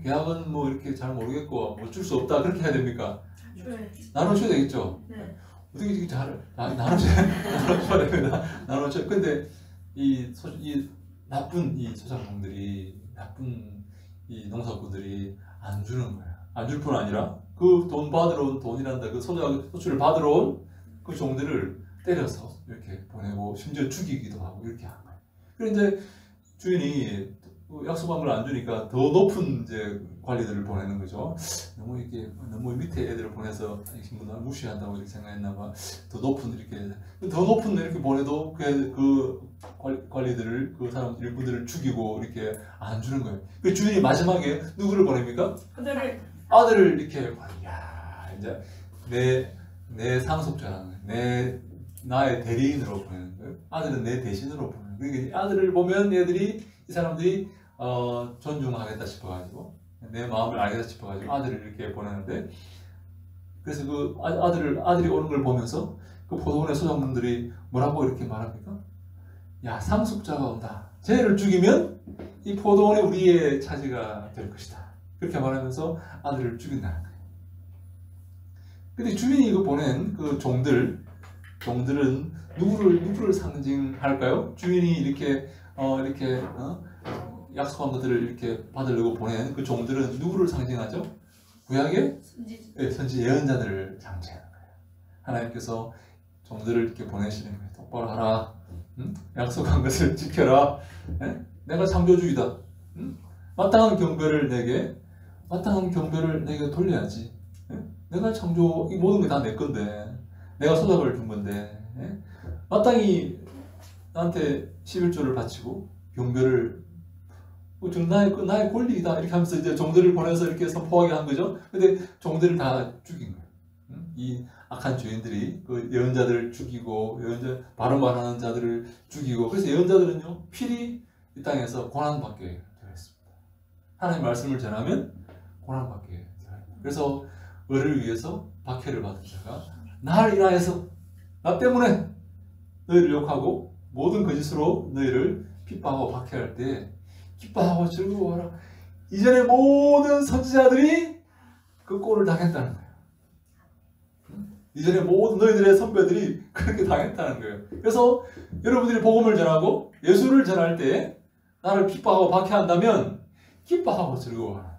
계약은 이렇게 잘 모르겠고 줄 수 없다 그렇게 해야 됩니까? 나눠줘야 되겠죠. 네. 어떻게 이렇게 잘 나눠줘야 됩니다. 나눠줘. 근데 이 나쁜 이 소작농들이 나쁜 이 농사꾼들이 안 주는 거예요. 안 줄 뿐 아니라 그 돈 받으러 온 돈이란다 그 소출을 받으러 온 그 종들을 때려서 이렇게 보내고 심지어 죽이기도 하고 이렇게 하는 거예요. 그런데 주인이 약속한 걸 안 주니까 더 높은 이제 관리들을 보내는 거죠. 너무 밑에 애들을 보내서 이 분을 무시한다고 이렇게 생각했나 봐. 더 높은 이렇게 보내도 그 관리들을 그 사람 일꾼들을 죽이고 이렇게 안 주는 거예요. 그 주인이 마지막에 누구를 보냅니까? 아들을 이렇게 야 이제 내 상속자라는 거예요. 나의 대리인으로 보내는 거예요. 아들은 내 대신으로 보내는 거예요. 그러니까 아들을 보면 얘들이 이 사람들이 존중하겠다 싶어가지고 내 마음을 알겠다 싶어가지고 아들을 이렇게 보내는데 그래서 그 아들이 오는 걸 보면서 그 포도원의 소장님들이 뭐라고 이렇게 말합니까? 야 상속자가 온다. 쟤를 죽이면 이 포도원이 우리의 차지가 될 것이다. 그렇게 말하면서 아들을 죽인다는 거예요. 근데 주인이 이거 보낸 그 종들은 누구를 상징할까요? 주인이 이렇게 약속한 것들을 이렇게 받으려고 보낸 그 종들은 누구를 상징하죠? 구약의 선지 예언자들을 상징하는 거예요. 하나님께서 종들을 이렇게 보내시는 거예요. 똑바로 하라. 응? 약속한 것을 지켜라. 에? 내가 창조주이다. 응? 마땅한 경배를 내게 돌려야지. 에? 내가 창조 이 모든 게 다 내 건데 내가 소작을 준 건데 에? 마땅히 나한테 11조를 바치고 경배를 나의 권리이다 이렇게 하면서 이제 종들을 보내서 이렇게 선포하게 한 거죠. 근데 종들을 다 죽인 거예요. 이 악한 죄인들이 그 예언자들을 죽이고 바른 말하는 자들을 죽이고 그래서 예언자들은요 필히 이 땅에서 고난받게 되어 있습니다. 하나님 말씀을 전하면 고난받게 되어 있습니다. 그래서 을을 위해서 박해를 받은 자가 나를 인하여서 나 때문에 너희를 욕하고 모든 거짓으로 너희를 핍박하고 박해할 때 기뻐하고 즐거워하라. 이전에 모든 선지자들이 그 꼴을 당했다는 거예요. 이전에 모든 너희들의 선배들이 그렇게 당했다는 거예요. 그래서 여러분들이 복음을 전하고 예수를 전할 때 나를 핍박하고 박해한다면 기뻐하고 즐거워하라.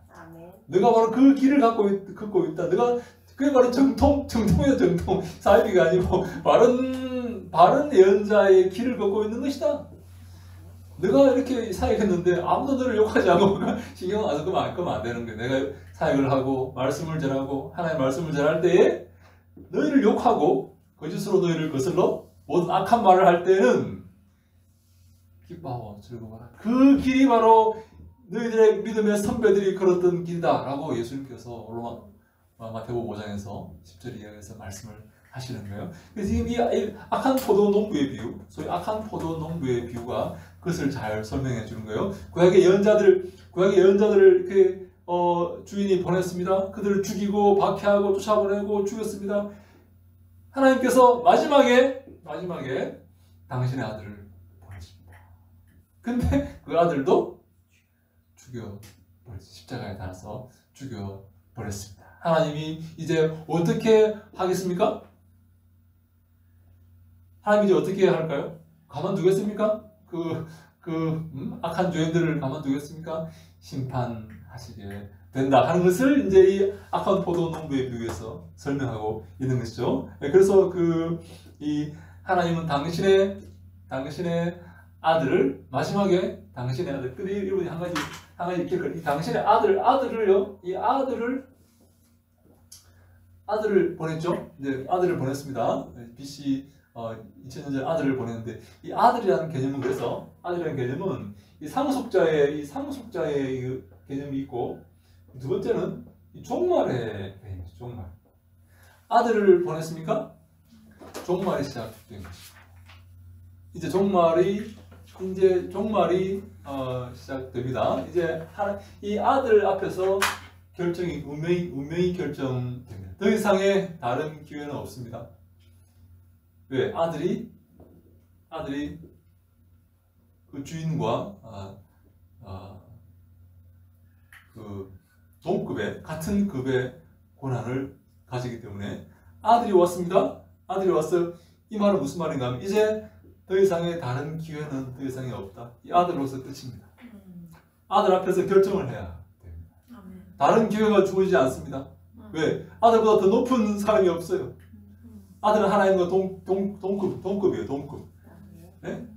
너가 바로 그 길을 걷고 있다. 그게 바로 정통이야 정통. 사이비가 아니고 바른 예언자의 길을 걷고 있는 것이다. 내가 이렇게 사역했는데 아무도 너를 욕하지 않고 신경 안 쓰면 안 되는 거예요. 내가 사역을 하고 말씀을 전하고 하나님의 말씀을 전할 때에 너희를 욕하고 거짓으로 너희를 거슬러 모든 악한 말을 할 때는 기뻐하고 즐거워하라. 그 길이 바로 너희들의 믿음의 선배들이 걸었던 길이다 라고 예수님께서 마태복음 5장에서 10절 이하에서 말씀을 하시는 거예요. 그래서 지금 이 악한 포도 농부의 비유, 소위 악한 포도 농부의 비유가 그것을 잘 설명해 주는 거예요. 구약의 예언자들을 이렇게 주인이 보냈습니다. 그들을 죽이고 박해하고 쫓아보내고 죽였습니다. 하나님께서 마지막에 당신의 아들을 보내십니다. 근데 그 아들도 십자가에 달아서 죽여버렸습니다. 하나님이 이제 어떻게 하겠습니까? 하나님이 이제 어떻게 할까요? 가만두겠습니까? 악한 죄인들을 가만두겠습니까? 심판하시게 된다 하는 것을 이제 이 악한 포도 농부의 비유에서 설명하고 있는 것이죠. 그래서 이 하나님은 당신의 아들을 마지막에 당신의 아들, 근데 이분이 한 가지 기억을, 이 당신의 아들을요, 이 아들을 보냈죠. 이제 아들을 보냈습니다. BC 2000년 전에 아들을 보냈는데 이 아들이라는 개념은 그래서 아들이라는 개념은 이 상속자의 개념이 있고 두 번째는 이 종말의 개념이죠. 종말. 아들을 보냈습니까? 종말이 시작된 것입니다. 이제 종말이 시작됩니다. 이제 이 아들 앞에서 운명이 결정됩니다. 더 이상의 다른 기회는 없습니다. 왜? 아들이 그 주인과 같은 급의 고난을 가지기 때문에 아들이 왔습니다. 아들이 와서 이 말은 무슨 말인가 하면 이제 더 이상의 다른 기회는 더 이상이 없다. 이 아들로서 끝입니다. 아들 앞에서 결정을 해야 됩니다. 다른 기회가 주어지지 않습니다. 왜? 아들보다 더 높은 사람이 없어요. 아들은 하나님과 동급이에요. 동급. 네?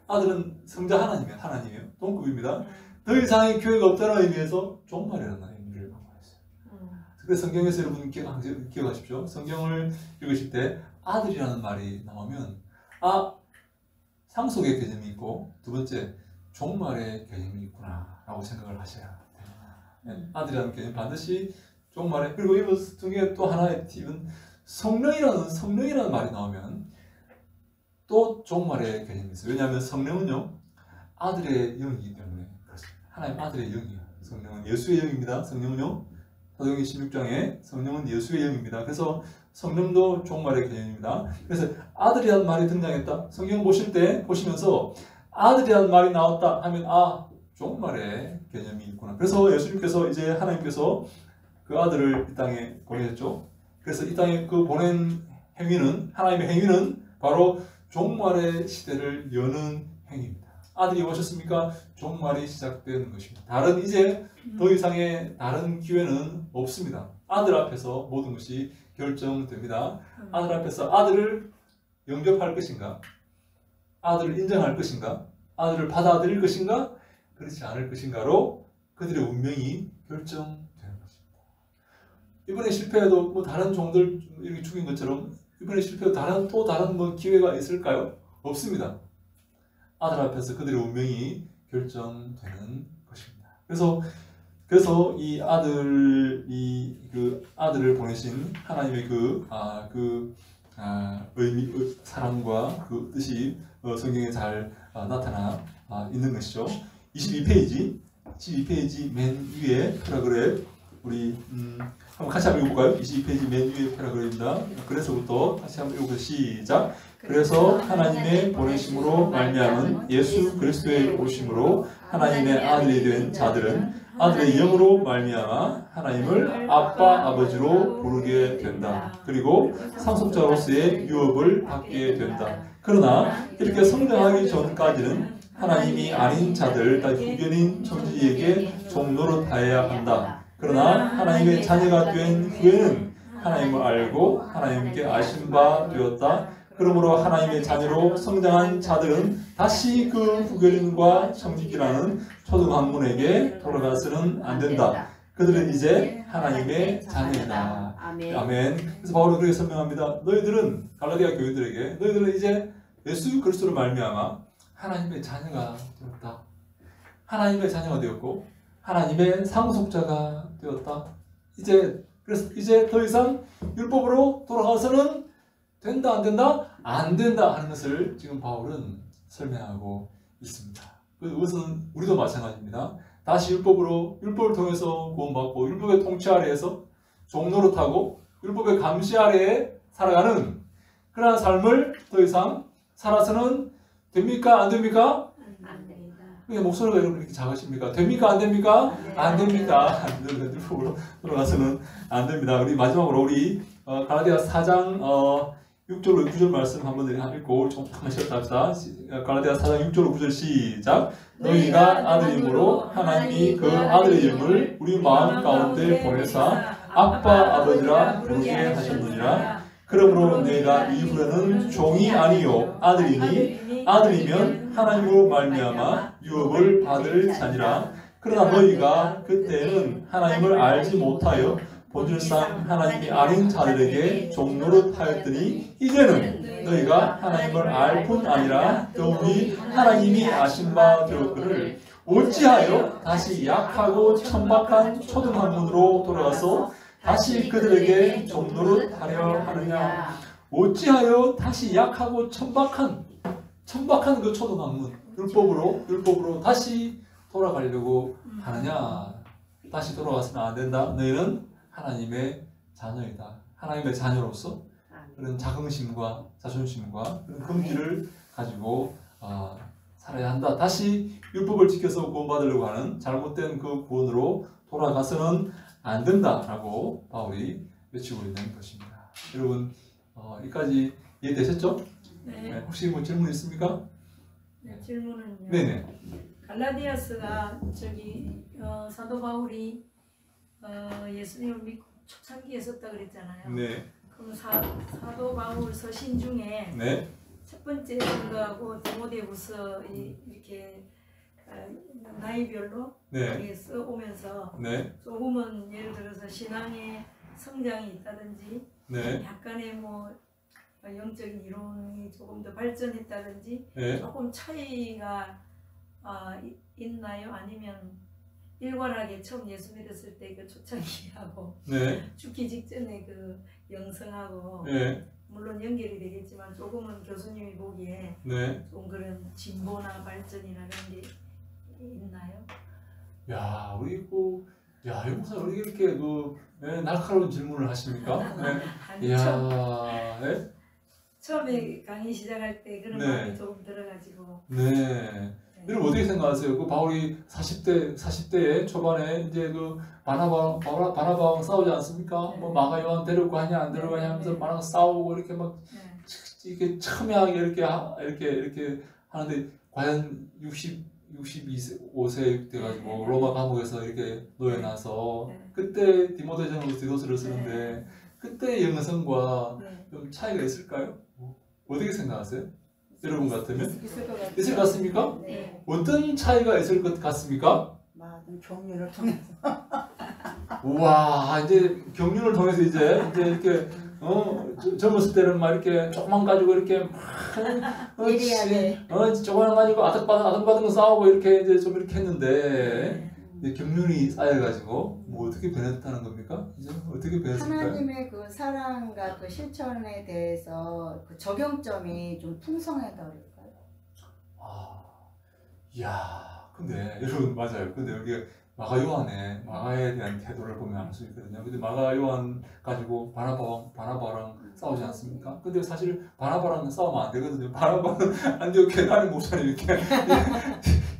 아들은 성자 하나님이에요. 동급입니다. 더 이상의 기회가 없다는 의미에서 종말이라는 의미를 갖고 있어요. 그래서 성경에서 여러분 기억하십시오. 성경을 읽으실 때 아들이라는 말이 나오면 상속의 개념이 있고 두 번째 종말의 개념이 있구나라고 생각을 하셔야 됩니다. 아들이라는 개념 반드시 종말에 그리고 이 중에 또 하나의 팁은 성령이라는 말이 나오면 또 종말의 개념이 있어요. 왜냐하면 성령은요 아들의 영이기 때문에 그렇습니다. 하나님 아들의 영이에요. 성령은 예수의 영입니다. 성령은요 사도행전 16장에 성령은 예수의 영입니다. 그래서 성령도 종말의 개념입니다. 그래서 아들이라는 말이 등장했다. 성경 보시면서 아들이라는 말이 나왔다 하면 종말의 개념이 있구나. 그래서 예수님께서 이제 하나님께서 그 아들을 이 땅에 보내셨죠. 그래서 이 땅에 그 보낸 행위는 하나님의 행위는 바로 종말의 시대를 여는 행위입니다. 아들이 오셨습니까? 종말이 시작된 것입니다. 이제 더 이상의 다른 기회는 없습니다. 아들 앞에서 모든 것이 결정됩니다. 아들 앞에서 아들을 영접할 것인가? 아들을 인정할 것인가? 아들을 받아들일 것인가? 그렇지 않을 것인가로 그들의 운명이 결정되는 것입니다. 이번에 실패해도 뭐 다른 종들 이렇게 죽인 것처럼 이번에 실패해도 또 다른 뭐 기회가 있을까요? 없습니다. 아들 앞에서 그들의 운명이 결정되는 것입니다. 그래서 이 아들을 보내신 하나님의 사랑과 그 뜻이 성경에 잘 나타나 있는 것이죠. 22페이지 맨 위에 패러그래프 우리 한번 같이 한번 읽어볼까요? 22페이지 맨 위에 패러그래프입니다. 그래서부터 다시 한번 읽어보세요. 시작. 그래서 하나님의 보내심으로 말미암은 예수 그리스도의 오심으로 하나님의 아들이 된 자들은 아들의 영으로 말미암아 하나님을 아빠 아버지로 부르게 된다. 그리고 상속자로서의 유업을 받게 된다. 그러나 이렇게 성장하기 전까지는 하나님이 아닌 자들, 후견인 청지에게 종노릇하여야 한다. 그러나 하나님의 자녀가 된 후에는 하나님을 알고 하나님께 아신 바 되었다. 그러므로 하나님의 자녀로 성장한 자들은 다시 그 후견인과 청지기라는 초등학문에게 돌아가서는 안 된다. 그들은 이제 하나님의 자녀이다. 아멘. 그래서 바울은 그렇게 설명합니다. 너희들은 갈라디아 교인들에게 너희들은 이제 예수 그리스도로 말미암아 하나님의 자녀가 되었다. 하나님의 자녀가 되었고 하나님의 상속자가 되었다. 그래서 이제 더 이상 율법으로 돌아가서는 된다 안 된다? 안 된다 하는 것을 지금 바울은 설명하고 있습니다. 그것은 우리도 마찬가지입니다. 다시 율법을 통해서 구원받고 율법의 통치 아래에서 종노릇하고 율법의 감시 아래에 살아가는 그러한 삶을 더 이상 살아서는 됩니까? 안 됩니까? 안 됩니다. 왜 목소리가 여러분 이렇게 작으십니까? 됩니까? 안 됩니까? 안 됩니다. 율법으로 돌아가서는 안 됩니다. 우리 마지막으로 갈라디아 4장 6절로 9절 말씀 한번 읽고 좀 쉬었다 합시다. 갈라디아 4장 6절로 9절 시작. 너희가 아들임으로 하나님이 그 아들의 영을 우리 마음 가운데 보내사 아빠 아버지라 부르게 하셨느니라. 그러므로 너희가 이후에는 종이 아니요 아들이니 아들이면 하나님으로 말미암아 유업을 받을 자니라. 그러나 너희가 그때는 하나님을 알지 못하여 본질상 하나님이 아닌 자들에게 종노릇하였더니 이제는 너희가 하나님을 알 뿐 아니라 더욱이 하나님이 아신 바 되었거늘 어찌하여 다시 약하고 천박한 초등학문으로 돌아가서 다시 그들에게 종노릇하려 하느냐. 어찌하여 다시 약하고 천박한 그 초등학문 율법으로 다시 돌아가려고 하느냐. 다시 돌아가서는 안 된다. 너희는 하나님의 자녀이다. 하나님의 자녀로서 그런 자긍심과 자존심과 그런 긍지를 가지고 살아야 한다. 다시 율법을 지켜서 구원받으려고 하는 잘못된 그 구원으로 돌아가서는 안 된다라고 바울이 외치고 있는 것입니다. 여러분 여기까지 이해되셨죠? 네. 혹시 뭐 질문 있습니까? 네, 질문은요. 네네. 갈라디아서가 사도 바울이 예수님을 믿고 초창기에 썼다 그랬잖아요. 네. 그럼 사도 바울 서신 중에 네. 첫 번째 증거하고 디모데후서 이렇게 나이별로 네. 써오면서 네. 조금은 예를 들어서 신앙의 성장이 있다든지 네. 약간의 뭐 영적인 이론이 조금 더 발전했다든지 네. 조금 차이가 있나요? 아니면 일관하게 처음 예수 믿었을 때 그 초창기하고 네. 죽기 직전에 그 영성하고 네. 물론 연결이 되겠지만 조금은 교수님이 보기에 네. 좀 그런 진보나 발전이나 그런 게 있나요? 야, 우리 야, 목사 우리 이렇게 날카로운 질문을 하십니까? 네. 아니, 이야, 네. 처음에 강의 시작할 때 그런 네. 마음이 조금 들어가지고 네. 여러분 어떻게 생각하세요? 그 바울이 40대 초반에 이제 바나바랑 싸우지 않습니까? 네. 뭐 마가 요한 데려고 하냐 안 데려고 하냐 하면서 네. 바나가 싸우고 이렇게 막 네. 이렇게 첨예하게 이렇게 하는데 과연 62세, 5세 돼가지고 네. 로마 감옥에서 이렇게 놓여놔서 네. 그때 디모데전으로 디도스를 쓰는데 네. 그때 영성과 네. 좀 차이가 있을까요? 어떻게 생각하세요? 여러분 같으면? 있을 것 같아요. 있을 것 같습니까? 네. 어떤 차이가 있을 것 같습니까? 많은 경륜을 통해서 우와, 이제 경륜을 통해서 이제 이렇게 젊었을 때는 막 이렇게 조그만 가지고 이렇게 막 예리하게. 조그만 가지고 아등바등 거 싸우고 이렇게 이제 좀 이렇게 했는데 이제 경륜이 쌓여가지고 뭐 어떻게 변했다는 겁니까? 이제 어떻게 변했을까요? 하나님의 그 사랑과 그 실천에 대해서 그 적용점이 좀 풍성하다고 그럴까요? 이야, 근데 여러분 맞아요. 근데 여기 마가 마가에 대한 태도를 보면 알 수 있거든요. 근데 마가 요한 가지고 바나바랑 싸우지 않습니까? 근데 사실 바나바랑 싸우면 안 되거든요. 바나바는 안디옥교회 담임 목사님 이렇게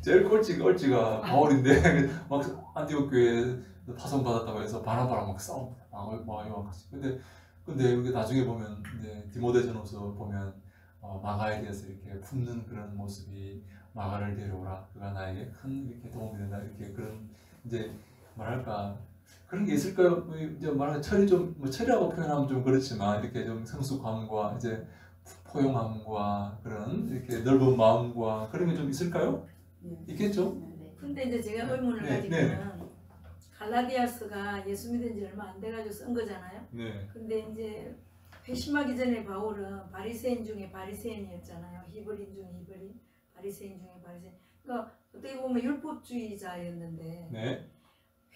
제일 꼴찌가 바울인데 막 안디옥교회 파송 받았다고 해서 바나바랑 막 싸웁니다. 마가 요한 같이. 근데 여기 나중에 보면 이제 디모데전후서 보면 마가에 대해서 이렇게 품는 그런 모습이 마가를 데려오라. 그가 나에게 큰 이렇게 도움이 된다. 이렇게 그런 이제 뭐랄까 그런 게 있을까요? 이제 말하는 철이라고 표현하면 좀 그렇지만 이렇게 좀 성숙함과 이제 포용함과 그런 이렇게 넓은 마음과 그런 게 좀 있을까요? 있겠죠? 근데 이제 제가 의문을 네, 가지고는 갈라디아스가 예수 믿은 지 얼마 안 돼가지고 쓴 거잖아요. 네. 근데 이제 회심하기 전에 바울은 바리새인 중에 바리새인이었잖아요. 히브리인 중에 히브리, 바리새인 중에 바리새인. 그러니까 어떻게 보면 율법주의자였는데 네.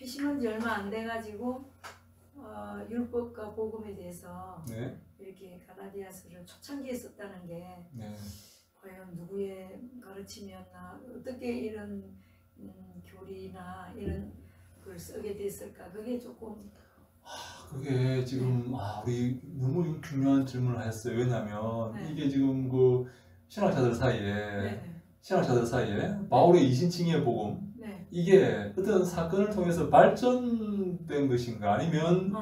회심한 지 얼마 안 돼가지고 율법과 복음에 대해서 네. 이렇게 갈라디아스를 초창기에 썼다는 게 네. 과연 누구의 가르침이었나, 어떻게 이런 교리나 이런 걸 쓰게 됐을까? 그게 조금 그게 지금 우리 너무 중요한 질문을 하셨어요. 왜냐하면 네. 이게 지금 그 신학자들 사이에 네. 바울의 이신칭의 복음 네. 이게 어떤 사건을 통해서 발전된 것인가 아니면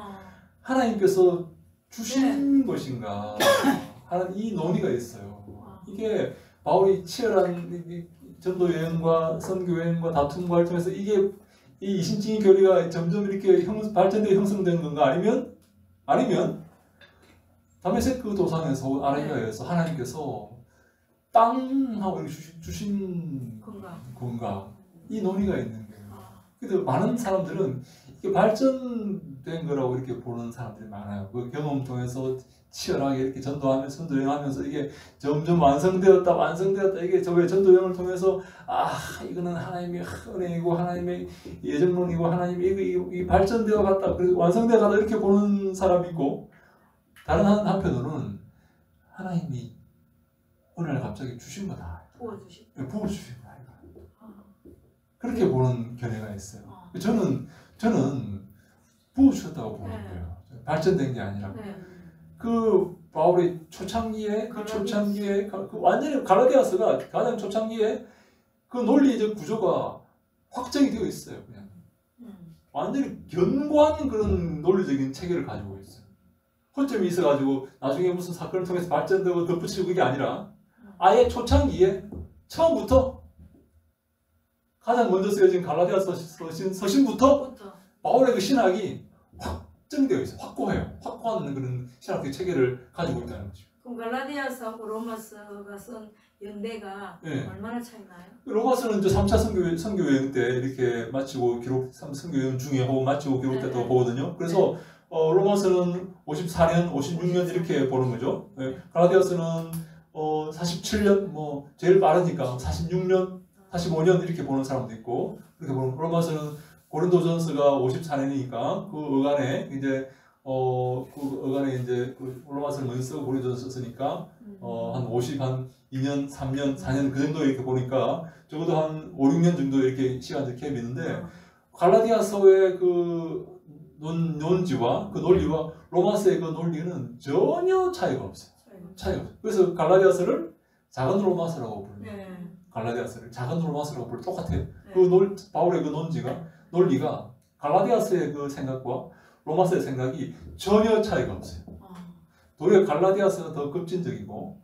하나님께서 주신 것인가 하는 이 논의가 있어요. 이게 바울이 치열한 이 전도 여행과 선교 여행과 다툼과 통해서 이게 이 이신칭의 교리가 점점 이렇게 발전되어 형성된 건가 아니면 다메섹 도상에서 아라비아에서 하나님께서 땅하고 주신 건가 이 논의가 있는 거예요. 근데 많은 사람들은 이게 발전된 거라고 이렇게 보는 사람들이 많아요. 그 경험 통해서 치열하게 이렇게 전도하면서 선도여행하면서 이게 점점 완성되었다 이게 저의 전도여행을 통해서 이거는 하나님의 은혜이고 하나님의 예정론이고 하나님의 이 발전되어 갔다 그래서 완성되어 갔다 이렇게 보는 사람이 있고 다른 한편으로는 하나님이 어느 날 갑자기 주신 거다. 부어주신 거다. 그렇게 보는 견해가 있어요. 저는 부어주셨다고 보는 거예요. 발전된 게 아니라. 그 바울의 초창기에 완전히 갈라디아서가 가장 초창기에 그 논리적 구조가 확정이 되어 있어요. 그냥 완전히 견고한 그런 논리적인 체계를 가지고 있어요. 허점이 있어가지고 나중에 무슨 사건을 통해서 발전되고 덧붙이고 그게 아니라 아예 초창기에 처음부터 가장 먼저 쓰여진 갈라디아서 서신부터 바울의 그 신학이 확정되어 있어요. 확고한 그런 신학적 체계를 가지고 있다는 거죠. 그럼 갈라디아서하고 로마서가 쓴 연대가 얼마나 차이나요? 로마서는 이제 3차 선교 여행 때 이렇게 마치고 선교 여행 중에 혹은 마치고 기록됐다고 보거든요. 그래서 로마서는 54년, 56년 이렇게 보는 거죠. 예, 갈라디아서는 47년, 뭐 제일 빠르니까 46년, 45년 이렇게 보는 사람도 있고, 그렇게 보는 로마서는 고린도전서가 54년이니까 그 어간에 이제 그 어간에 이제 그 로마서를 먼저 쓰고 고린도전서 쓰니까 한 52년, 3년, 4년 그 정도 이렇게 보니까 적어도 한 5, 6년 정도 이렇게 시간적 갭이 있는데 갈라디아서의 그 논지와 그 논리와 로마서의 그 논리는 전혀 차이가 없어요. 차이가 없어요. 그래서 갈라디아서를 작은 로마서라고 불러요. 네. 갈라디아서를 작은 로마서라고 불러 똑같아요. 네. 그 바울의 그 논리가 갈라디아서의 그 생각과 로마서의 생각이 전혀 차이가 없어요. 도리어 갈라디아서가 더 급진적이고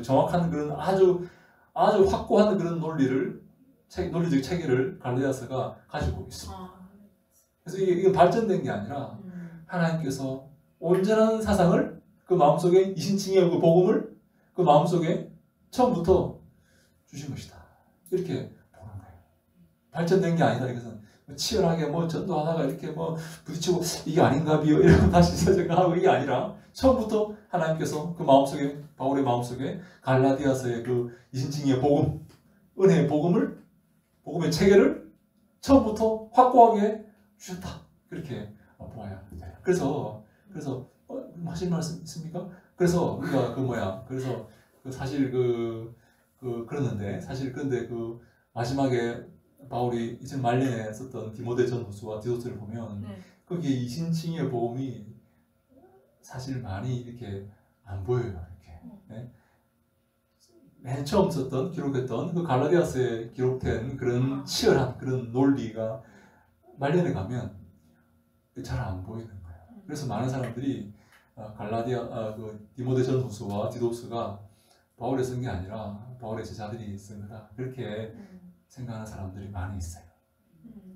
정확한 그런 아주 확고한 그런 논리적 체계를 갈라디아서가 가지고 있어요. 그래서 이게 발전된 게 아니라 하나님께서 온전한 사상을 그 마음속에 이신칭의 그 복음을 그 마음속에 처음부터 주신 것이다. 이렇게 보는 거예요. 발전된 게 아니다. 이것은 치열하게 뭐 전도하다가 이렇게 뭐 부딪히고 이게 아닌가 비요 이러고 다시 생각하고 이게 아니라 처음부터 하나님께서 그 마음속에 바울의 마음속에 갈라디아서의 그 이신칭의 복음, 은혜의 복음의 체계를 처음부터 확고하게 주셨다. 그렇게 보아야 돼요. 그래서 하실 말씀 있습니까? 그래서 우리가 그래서 사실 그러는데 사실 그런데 그 마지막에 바울이 이제 말년에 썼던 디모데 전후서와 디도스를 보면 거기에 이신칭의 복음이 사실 많이 이렇게 안 보여요. 이렇게. 네? 맨 처음 기록했던 그 갈라디아서에 기록된 그런 치열한 그런 논리가 말년에 가면 잘 안 보이는 거예요. 그래서 많은 사람들이 그 디모데 전후서와 디도스가 바울이 쓴 게 아니라 바울의 제자들이 쓴 거다. 그렇게 생각하는 사람들이 많이 있어요.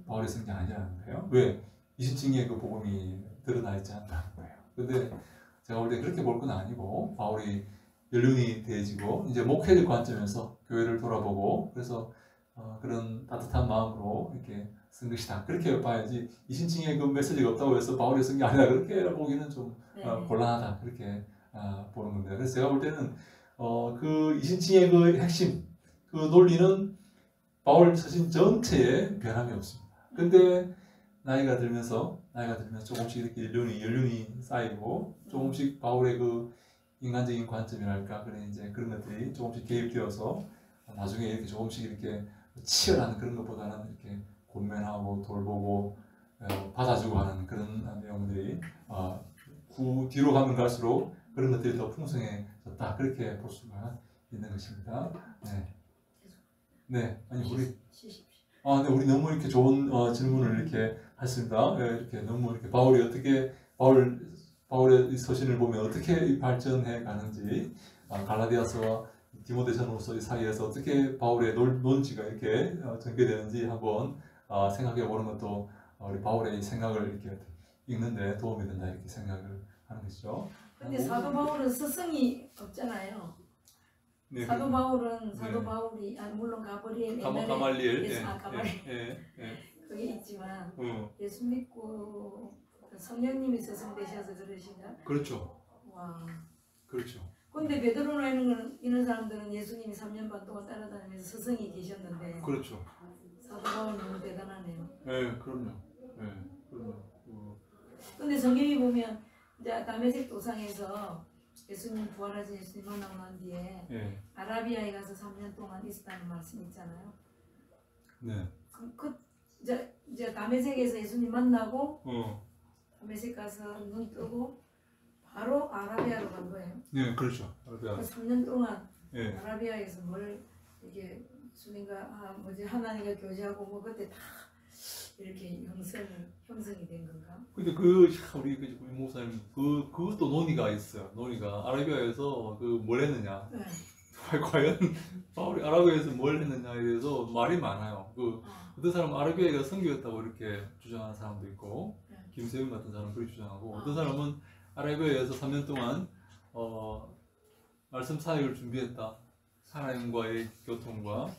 바울이 쓴 게 아니라는 거예요. 왜? 이신칭의 그 복음이 드러나 있지 않다는 거예요. 근데 제가 볼 때 그렇게 볼 건 아니고 바울이 연륜이 대해지고 이제 목회적 관점에서 교회를 돌아보고 그래서 그런 따뜻한 마음으로 이렇게 쓴 것이다. 그렇게 봐야지 이신칭의 그 메시지가 없다고 해서 바울이 쓴 게 아니라 그렇게 보기는 좀 곤란하다. 그렇게 보는 겁니다. 그래서 제가 볼 때는 그 이신칭의 그 핵심, 그 논리는 바울 서신 전체에 변함이 없습니다. 근데 나이가 들면서 조금씩 이렇게 연륜이 쌓이고 조금씩 바울의 그 인간적인 관점이랄까 그런 것들이 조금씩 개입되어서 나중에 이렇게 조금씩 이렇게 치열한 그런 것보다는 이렇게 권면하고 돌보고 받아주고 하는 그런 내용들이 뒤로 가면 갈수록 그런 것들이 더 풍성해졌다. 그렇게 볼 수가 있는 것입니다. 네, 아니 우리 네, 우리 너무 이렇게 좋은 질문을 이렇게 했습니다. 이렇게 너무 이렇게 바울의 서신을 보면 어떻게 발전해 가는지 갈라디아서와 디모데 전후서 사이에서 어떻게 바울의 논지가 이렇게 전개되는지 한번 생각해 보는 것도 우리 바울의 생각을 이렇게 읽는데 도움이 된다 이렇게 생각을 하는 것이죠. 근데 사도 바울은 스승이 없잖아요. 네, 사도 바울이 물론 가말리엘 그게 있지만 예수 믿고 성령님이 스승 되셔서 그러신가? 그렇죠. 와. 그렇죠. 근데 베드로나 이런 사람들은 예수님이 3년 반 동안 따라다니면서 스승이 계셨는데. 그렇죠. 사도 바울 너무 대단하네요. 네, 그럼요. 근데 성경이 보면 이제 다메섹 도상에서 예수님 부활하신 예수님 만나고 난 뒤에 아라비아에 가서 3년 동안 있었다는 말씀이 있잖아요. 네. 이제 다메섹에서 예수님 만나고 다메섹 가서 눈 뜨고 바로 아라비아로 간 거예요. 네, 그렇죠. 아라비아. 3년 동안 아라비아에서 뭘 이렇게 주님과 하나님과 교제하고 뭐 그때 다 이렇게 형성이 된 건가? 근데 우리 목사님 그것도 논의가 있어요. 논의가 아라비아에서 뭘 했느냐. 과연 바울이 아라비아에서 뭘 했느냐에 대해서 말이 많아요. 어떤 사람은 아라비아가 선교였다고 이렇게 주장하는 사람도 있고, 김세윤 같은 사람은 그렇게 주장하고, 어떤 사람은 아라비아에서 3년 동안 말씀 사역을 준비했다. 하나님과의 교통과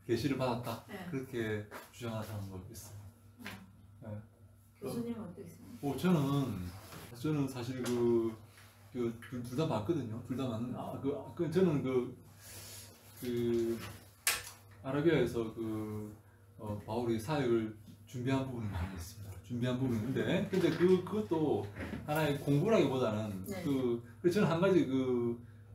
계시를 받았다. 그렇게 주장하는 사람도 있어요. 교수님은 어떻게 생각해요? 저는 저는 사실 둘 다 봤거든요. 둘 다 맞는 저는 아라비아에서 바울이 사역을 준비한 부분이 많이 있습니다. 준비한 부분이 있는데, 근데 그것도 하나의 공부라기보다는 네. 그래서 저는 한 가지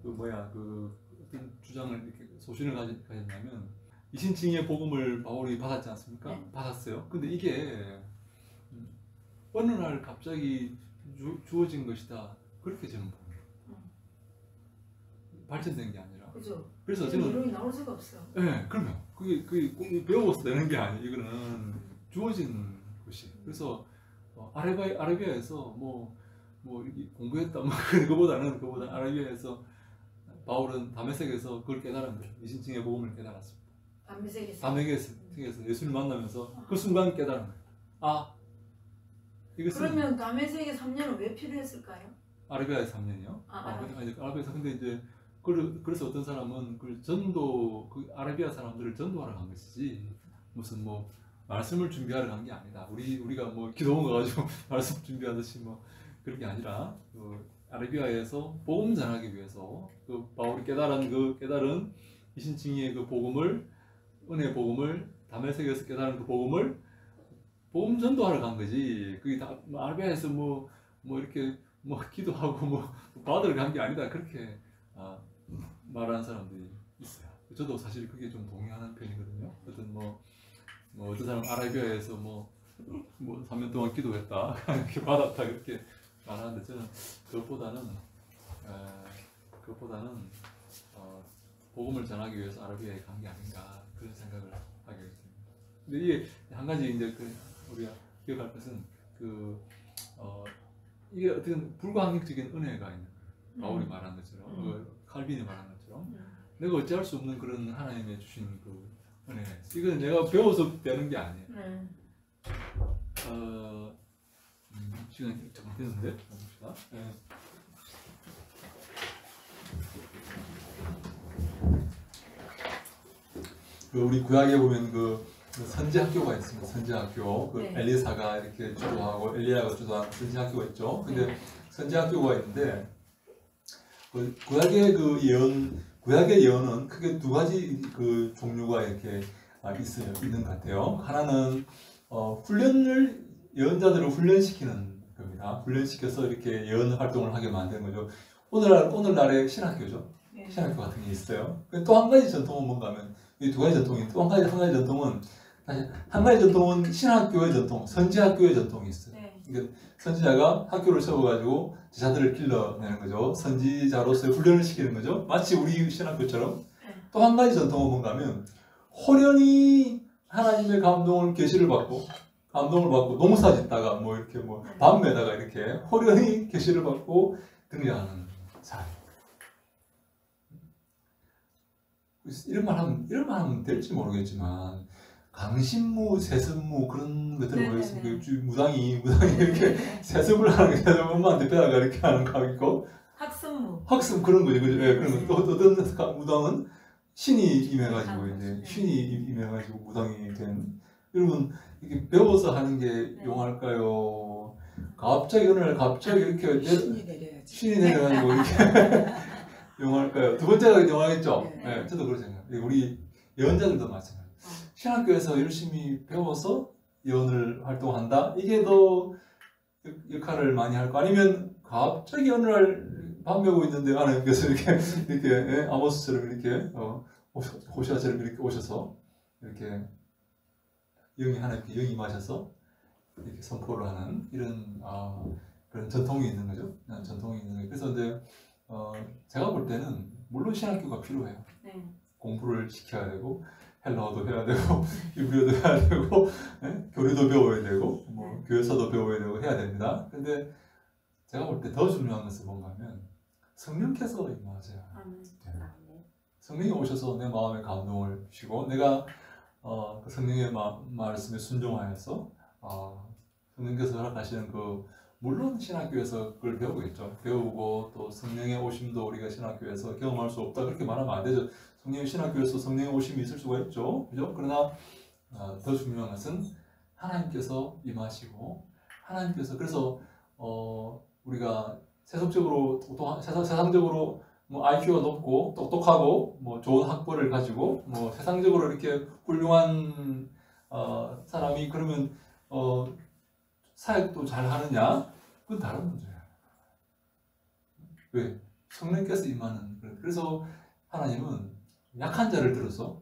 어떤 주장을 이렇게 소신을 가졌냐면, 이신칭의 복음을 바울이 받았지 않습니까? 네. 받았어요. 근데 이게 어느 날 갑자기 주어진 것이다. 그렇게 저는 봅니다. 발전된 게 아니라. 그죠. 그래서 저는 이론이 나올 수가 없어. 네, 그럼요. 그게 꼭 배워서 되는 게 아니에요. 이거는 주어진 것이. 그래서 아라비아에서 이렇게 공부했다 그거보다는 아라비아에서 바울은 다메섹에서 그걸 깨달은 거예요. 이신칭의 복음을 깨달았습니다. 다메섹에서 예수를 만나면서 그 순간 깨달은 거예요. 이것은 그러면 다메섹에 3년은 왜 필요했을까요? 아라비아에서 3년이요? 아라비아에서 근데 이제 그래서 어떤 사람은 아라비아 사람들을 전도하러 간 것이지 무슨 말씀을 준비하러 간 게 아니다. 우리가 기도원 가가지고 말씀 준비하듯이 그런 게 아니라 아라비아에서 복음 전하기 위해서 바울이 깨달은 이신칭의 은혜 복음을 다메섹에서 깨달은 그 복음을 복음 전도하러 간 거지. 그게 다 아라비아에서 이렇게 기도하고 받으러 간 게 아니다. 그렇게 말하는 사람들이 있어요. 저도 사실 그게 좀 동의하는 편이거든요. 어떤 사람 아라비아에서 3년 동안 기도했다, 이렇게 받았다 그렇게 말하는데 저는 그것보다는 복음을 전하기 위해서 아라비아에 간 게 아닌가 그런 생각을 하게 됩니다. 근데 이게 한 가지 이제 우리가 기억할 것은 이게 어떤 불가항력적인 은혜가 있는 거예요. 바울이 말한 것처럼, 칼빈이 말한 것처럼 내가 어찌할 수 없는 그런 하나님의 주신 은혜. 이건 내가 배워서 되는 게 아니에요. 시간이 좀 됐는데 봅시다. 우리 구약에 보면 선지 학교가 있습니다. 선지 학교. 네. 엘리사가 이렇게 주도하고 엘리야가 주도하는 선지 학교가 있죠. 근데 선지 학교가 있는데 구약의 예언은 크게 두 가지 종류가 이렇게 있는 것 같아요. 하나는 예언자들을 훈련시키는 겁니다. 훈련시켜서 이렇게 예언 활동을 하게 만드는 거죠. 오늘날의 신학교죠. 네. 신학교 같은 게 있어요. 또 한 가지 전통은 뭔가 하면 이 두 가지 전통이 또 한 가지 전통은 신학교의 전통, 선지학교의 전통이 있어요. 네. 그러니까 선지자가 학교를 세워가지고 제자들을 길러내는 거죠. 선지자로서의 훈련을 시키는 거죠. 마치 우리 신학교처럼. 또 한 가지 전통은 뭔가 하면 호련히 하나님의 계시를 받고 농사 짓다가 밤매다가 이렇게 호련히 계시를 받고 등장하는 사람. 이런 말 하면 될지 모르겠지만 강신무, 세습무 그런 것들을 보였습니다. 무당이 이렇게 세습을 하는 게 엄마한테 배다가 이렇게 하는 거 있고 학습 그런 거죠. 네, 그런 거. 또 어떤 무당은 신이 임해가지고 무당이 된. 여러분 이렇게 배워서 하는 게 용할까요? 갑자기 어느 날 이렇게 신이 내려가지고 이렇게 용할까요? 두 번째가 용하겠죠. 네, 저도 그렇게 생각해요. 우리 예언자들도 마찬가지예요. 신학교에서 열심히 배워서 예언을 활동한다. 이게 더 역할을 많이 할까? 아니면 갑자기 어느 날 밥 먹고 있는데 하나님께서 이렇게 아모스처럼 이렇게 호시아처럼 이렇게 오셔서 이렇게 하나님께 영이 임하셔서 이렇게 선포를 하는 이런 그런 전통이 있는 거죠. 전통이 있는 거예요. 그래서 이제 제가 볼 때는 물론 신학교가 필요해요. 공부를 시켜야 되고 헬라어도 해야 되고 히브리어도 해야 되고 교리도 배워야 되고 교회사도 배워야 되고 해야 됩니다. 근데 제가 볼 때 더 중요한 것은 뭔가 하면 성령께서 임하셔야 돼요. 성령이 오셔서 내 마음에 감동을 주시고 내가 그 성령의 말씀에 순종하여서 성령께서 허락하시는 물론 신학교에서 그걸 배우겠죠. 배우고 또 성령의 오심도 우리가 신학교에서 경험할 수 없다 그렇게 말하면 안 되죠. 신학교에서 성령의 오심이 있을 수가 있죠. 그죠? 그러나 더 중요한 것은 하나님께서 임하시고 하나님께서 그래서 우리가 세상적으로 뭐 IQ가 높고 똑똑하고 뭐 좋은 학벌을 가지고 뭐 세상적으로 이렇게 훌륭한 사람이 그러면 사역도 잘 하느냐? 그건 다른 문제야. 왜? 성령께서 임하는. 그래서 하나님은 약한 자를 들어서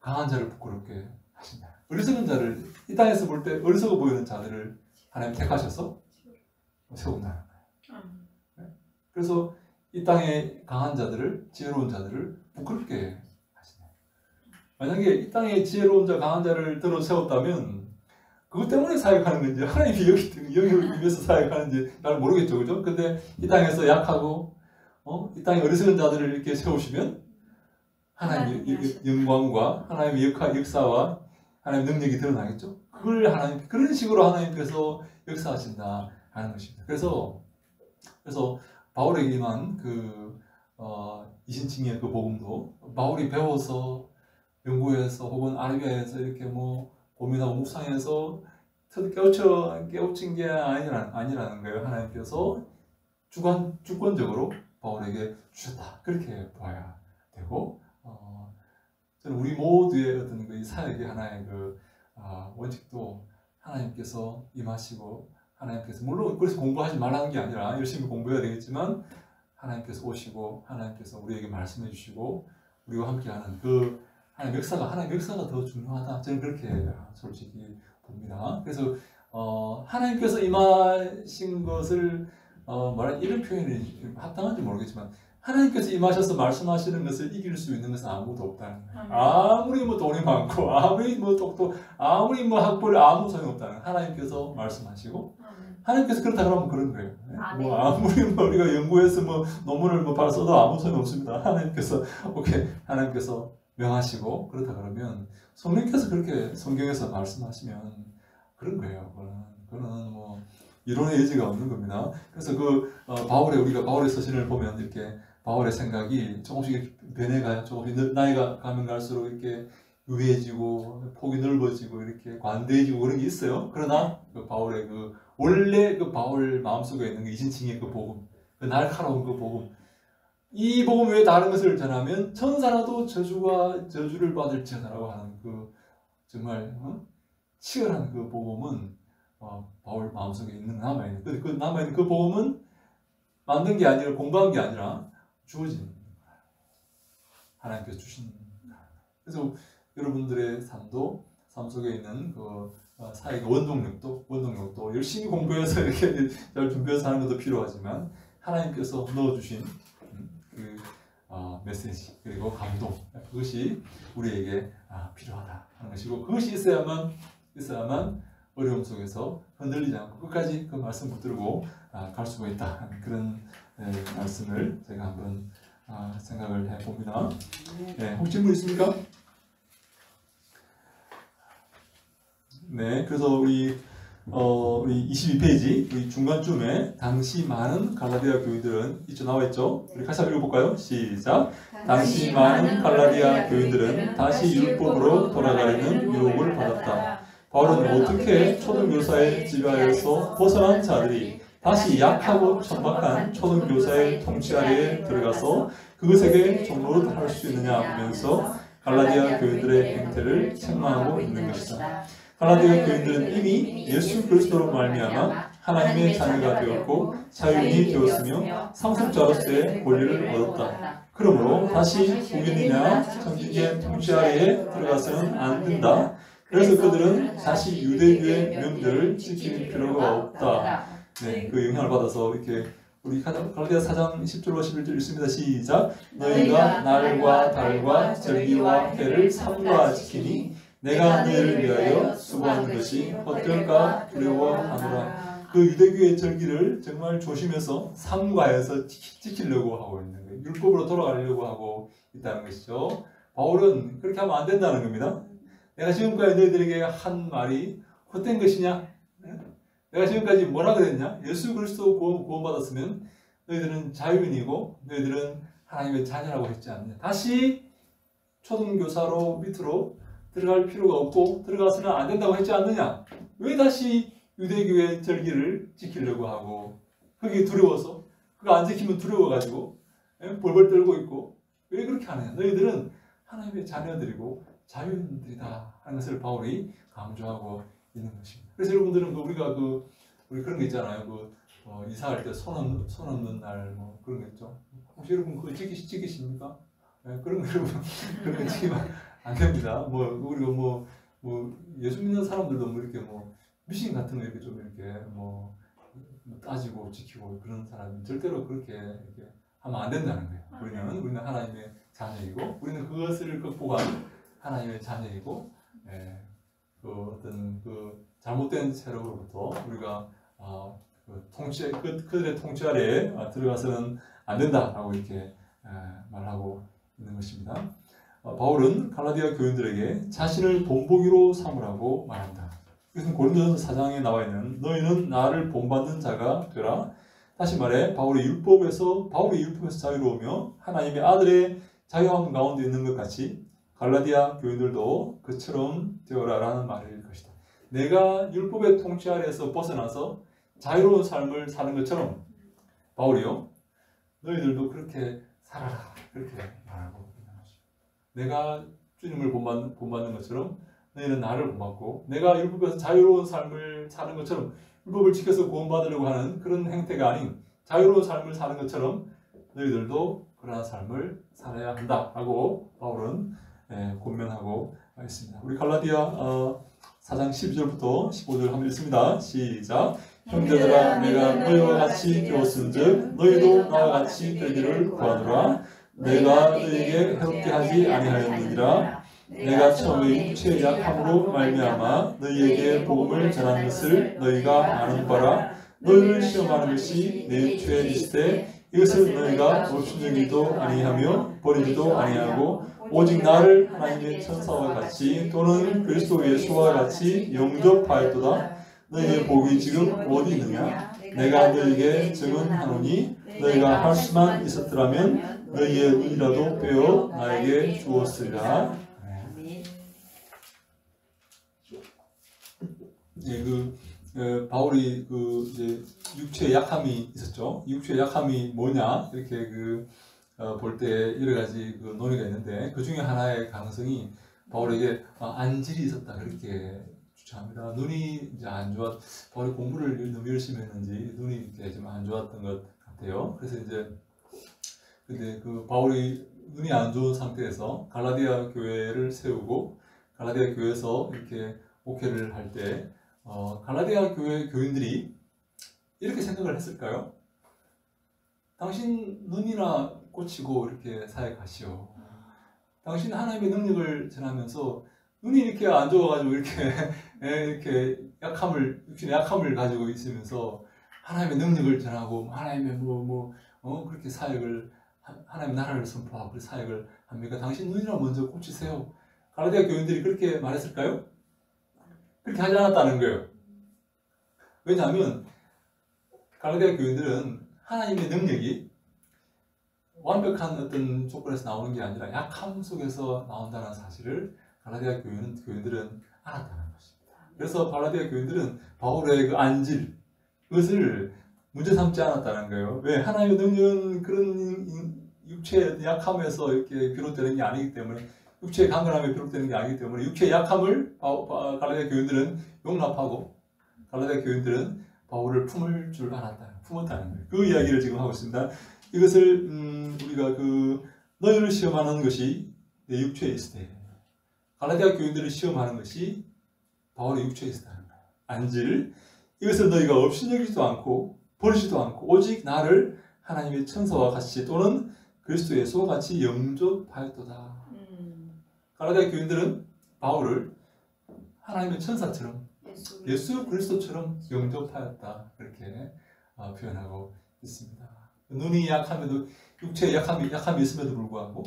강한 자를 부끄럽게 하신다. 어리석은 자를 이 땅에서 볼 때 어리석어 보이는 자들을 하나님 택하셔서 세운다는 거예요. 그래서 이 땅에 강한 자들을, 지혜로운 자들을 부끄럽게 하신다. 만약에 이 땅에 지혜로운 자, 강한 자를 들어 세웠다면 그것 때문에 사역하는 건지 하나님이 여기를 위해서 사역하는지 잘 모르겠죠, 그죠? 근데 이 땅에서 약하고 이 땅에 어리석은 자들을 이렇게 세우시면 하나님의 영광과 하나님의 역사와 하나님의 능력이 드러나겠죠? 그걸 그런 식으로 하나님께서 역사하신다 하는 것입니다. 그래서 바울에게 임한 이신칭의 그 복음도 바울이 배워서 연구해서 혹은 아르비아에서 이렇게 뭐 고민하고 묵상해서 깨우친 게 아니라는 거예요. 하나님께서 주권적으로 바울에게 주셨다. 그렇게 봐야 되고, 저는 우리 모두의 어떤 이 사역의 하나의 원칙도 하나님께서 임하시고, 하나님께서, 물론 그래서 공부하지 말라는 게 아니라 열심히 공부해야 되겠지만, 하나님께서 오시고, 하나님께서 우리에게 말씀해 주시고, 우리와 함께하는 하나님 역사가 더 중요하다. 저는 그렇게 솔직히 봅니다. 그래서, 하나님께서 임하신 것을, 이런 표현이 합당한지 모르겠지만, 하나님께서 임하셔서 말씀하시는 것을 이길 수 있는 것은 아무도 없다는 거예요. 아무리 뭐 돈이 많고, 아무리 뭐 아무리 뭐 학벌이 아무 소용없다는 거예요. 하나님께서 말씀하시고, 하나님께서 그렇다 그러면 그런 거예요. 뭐 아무리 뭐 우리가 연구해서 뭐 논문을 뭐 써도 아무 소용 없습니다. 하나님께서 명하시고, 그렇다 그러면 성령께서 그렇게 성경에서 말씀하시면 그런 거예요. 그거는 뭐 이론의 여지가 없는 겁니다. 그래서 우리가 바울의 서신을 보면 이렇게 바울의 생각이 조금씩 변해가요. 조금씩 나이가 가면 갈수록 이렇게 유해지고 폭이 넓어지고 이렇게 관대해지고 그런 게 있어요. 그러나 바울의 원래 바울 마음속에 있는 이신칭의 복음, 날카로운 복음, 이 복음 외에 다른 것을 전하면 천사라도 저주를 받을지어다라고 하는 정말 치열한 복음은 바울 마음속에 남아있는. 그 남아있는 그 복음은 만든 게 아니라 공부한 게 아니라 주어진 하나님께서 주신. 그래서 여러분들의 삶 속에 있는 사역의 원동력도 열심히 공부해서 이렇게 잘 준비해서 하는 것도 필요하지만 하나님께서 넣어주신 메시지 그리고 감동, 그것이 우리에게 필요하다 하는 것이고, 그것이 있어야만 어려움 속에서 흔들리지 않고 끝까지 그 말씀 붙들고 갈 수가 있다 하는 그런 말씀을 제가 한번 생각을 해봅니다. 네, 혹시 질문 있습니까? 네, 그래서 우리 22페이지 우리 중간쯤에 당시 많은 갈라디아 교인들은 이쪽 나와있죠? 우리 같이 한번 읽어볼까요? 시작! 당시 많은 갈라디아 교인들은 다시 율법으로 돌아가려는 유혹을 받았다. 바울은 어떻게 초등교사의 지배하에서 벗어난 자들이 다시 약하고 천박한 초등교사의 통치 아래에 들어가서 그것에게 종노릇할 수 있느냐 하면서 갈라디아 교인들의 행태를 책망하고 있는 것이다. 갈라디아 교인들은 이미 예수 그리스도로 말미암아 하나님의 자녀가 되었고 자유인이 되었으며 상속자로서의 권리를 얻었다. 그러므로 다시 국인이나 천지의 통치 아래에 들어가서는 안 된다. 그래서 그들은 다시 유대교의 명절을 지킬 필요가 없다. 네, 그 영향을 받아서 이렇게 우리 갈라디아 4장 10절과 11절 읽습니다. 시작! 너희가 날과 달과 절기와 해를 삼가 지키니 내가 너희를 위하여 수고하는 것이 어떨까 두려워하노라. 그 유대교의 절기를 정말 조심해서 삼가해서 지키려고 하고 있는 거예요. 율법으로 돌아가려고 하고 있다는 것이죠. 바울은 그렇게 하면 안 된다는 겁니다. 내가 지금까지 너희들에게 한 말이 헛된 것이냐? 내가 지금까지 뭐라 그랬냐? 예수 그리스도 구원받았으면 너희들은 자유인이고 너희들은 하나님의 자녀라고 했지 않느냐? 다시 초등교사로 밑으로 들어갈 필요가 없고 들어가서는 안 된다고 했지 않느냐? 왜 다시 유대교의 절기를 지키려고 하고 그게 두려워서 그거 안 지키면 두려워가지고 벌벌 떨고 있고 왜 그렇게 하느냐? 너희들은 하나님의 자녀들이고 자유인들이다 하는 것을 바울이 강조하고 있는 것입니다. 그래서 여러분들은 우리가 우리 그런 거 있잖아요. 이사할 때 손 없는 날 뭐 그런 거 있죠. 혹시 여러분 그거 지키십니까? 그런 거 여러분 그런 거 지키면 안 됩니다. 우리가 예수 믿는 사람들도 이렇게 미신 같은 거 이렇게 좀 이렇게 따지고 지키고 그런 사람은 절대로 그렇게 이렇게 하면 안 된다는 거예요. 우리는 하나님의 자녀이고 우리는 그것을 극복한 하나님의 자녀이고 어떤 잘못된 세력으로부터 우리가 그들의 통치 아래에 들어가서는 안 된다라고 이렇게 말하고 있는 것입니다. 바울은 갈라디아 교인들에게 자신을 본보기로 삼으라고 말합니다. 이것은 고린도전서 4장에 나와 있는 너희는 나를 본받는 자가 되라. 다시 말해 바울이 율법에서 자유로우며 하나님의 아들의 자유함 가운데 있는 것 같이 갈라디아 교인들도 그처럼 되어라라는 말일 것이다. 내가 율법의 통치 아래에서 벗어나서 자유로운 삶을 사는 것처럼 바울이요 너희들도 그렇게 살아라 그렇게 말하고 있는 것입니다. 내가 주님을 본받는 것처럼 너희는 나를 본받고 내가 율법에서 자유로운 삶을 사는 것처럼 율법을 지켜서 구원받으려고 하는 그런 행태가 아닌 자유로운 삶을 사는 것처럼 너희들도 그러한 삶을 살아야 한다라고 바울은 권면하고 있습니다. 우리 갈라디아 4장 12절부터 15절 한번 읽습니다. 시작. 형제들아 내가 너희와 같이 되었은즉 너희도 나와 같이 되기를 구하노라. 내가 너희에게 해롭게 하지 아니하였느니라. 내가 처음에 육체의 약함으로 말미암아 너희에게 복음을 전한 것을 너희가 아는 바라. 너희를 시험하는 것이 내 육체에 있으되 이것을 너희가 옳순여기도 아니하며 버리지도 아니하고 오직 나를 하나님의 천사와 같이 또는 그리스도 예수와 같이 영접하였도다. 너희의 복이 지금 어디 있느냐? 내가 너희에게 증언하노니 너희가 할 수만 있었더라면 너희의 눈이라도 빼어 나에게 주었으리라. 바울이 이제 육체의 약함이 있었죠. 육체의 약함이 뭐냐 이렇게 볼 때 여러 가지 논의가 있는데 그 중에 하나의 가능성이 바울에게 안질이 있었다 그렇게 주장합니다. 눈이 이제 안 좋았. 바울이 공부를 너무 열심히 했는지 눈이 이렇게 좀 안 좋았던 것 같아요. 그래서 이제 근데 바울이 눈이 안 좋은 상태에서 갈라디아 교회를 세우고 갈라디아 교회에서 이렇게 목회를 할 때 갈라디아 교회 교인들이 이렇게 생각을 했을까요? 당신 눈이나 고치고 이렇게 사역하시오. 당신 하나님의 능력을 전하면서 눈이 이렇게 안 좋아가지고 이렇게 육신의 약함을 가지고 있으면서 하나님의 능력을 전하고 하나님의 그렇게 사역을 하나님의 나라를 선포하고 그 사역을 합니까? 당신 눈이나 먼저 고치세요. 갈라디아 교인들이 그렇게 말했을까요? 그렇게 하지 않았다는 거예요. 왜냐하면 갈라디아 교인들은 하나님의 능력이 완벽한 어떤 조건에서 나오는 게 아니라 약함 속에서 나온다는 사실을 갈라디아 교인들은 알았다는 것입니다. 그래서 갈라디아 교인들은 바울의 안질, 그것을 문제 삼지 않았다는 거예요. 왜? 하나님의 능력은 그런 육체의 약함에서 이렇게 비롯되는 게 아니기 때문에 육체의 강건함에 비롯되는 게 아니기 때문에 육체의 약함을 갈라디아 교인들은 용납하고 갈라디아 교인들은 바울을 품을 줄 알았다. 품었다는 거예요. 그 이야기를 지금 하고 있습니다. 이것을 우리가 너희를 시험하는 것이 내 육체에 있을 때 갈라디아 교인들을 시험하는 것이 바울의 육체에 있었다는 거예요. 안질 이것을 너희가 업신여기지도 않고 버리지도 않고 오직 나를 하나님의 천사와 같이 또는 그리스도 예수와 같이 영접하였도다. 갈라디아 교인들은 바울을 하나님의 천사처럼 예수 그리스도처럼 영접하였다. 그렇게 표현하고 있습니다. 눈이 약함에도 육체의 약함이 있음에도 불구하고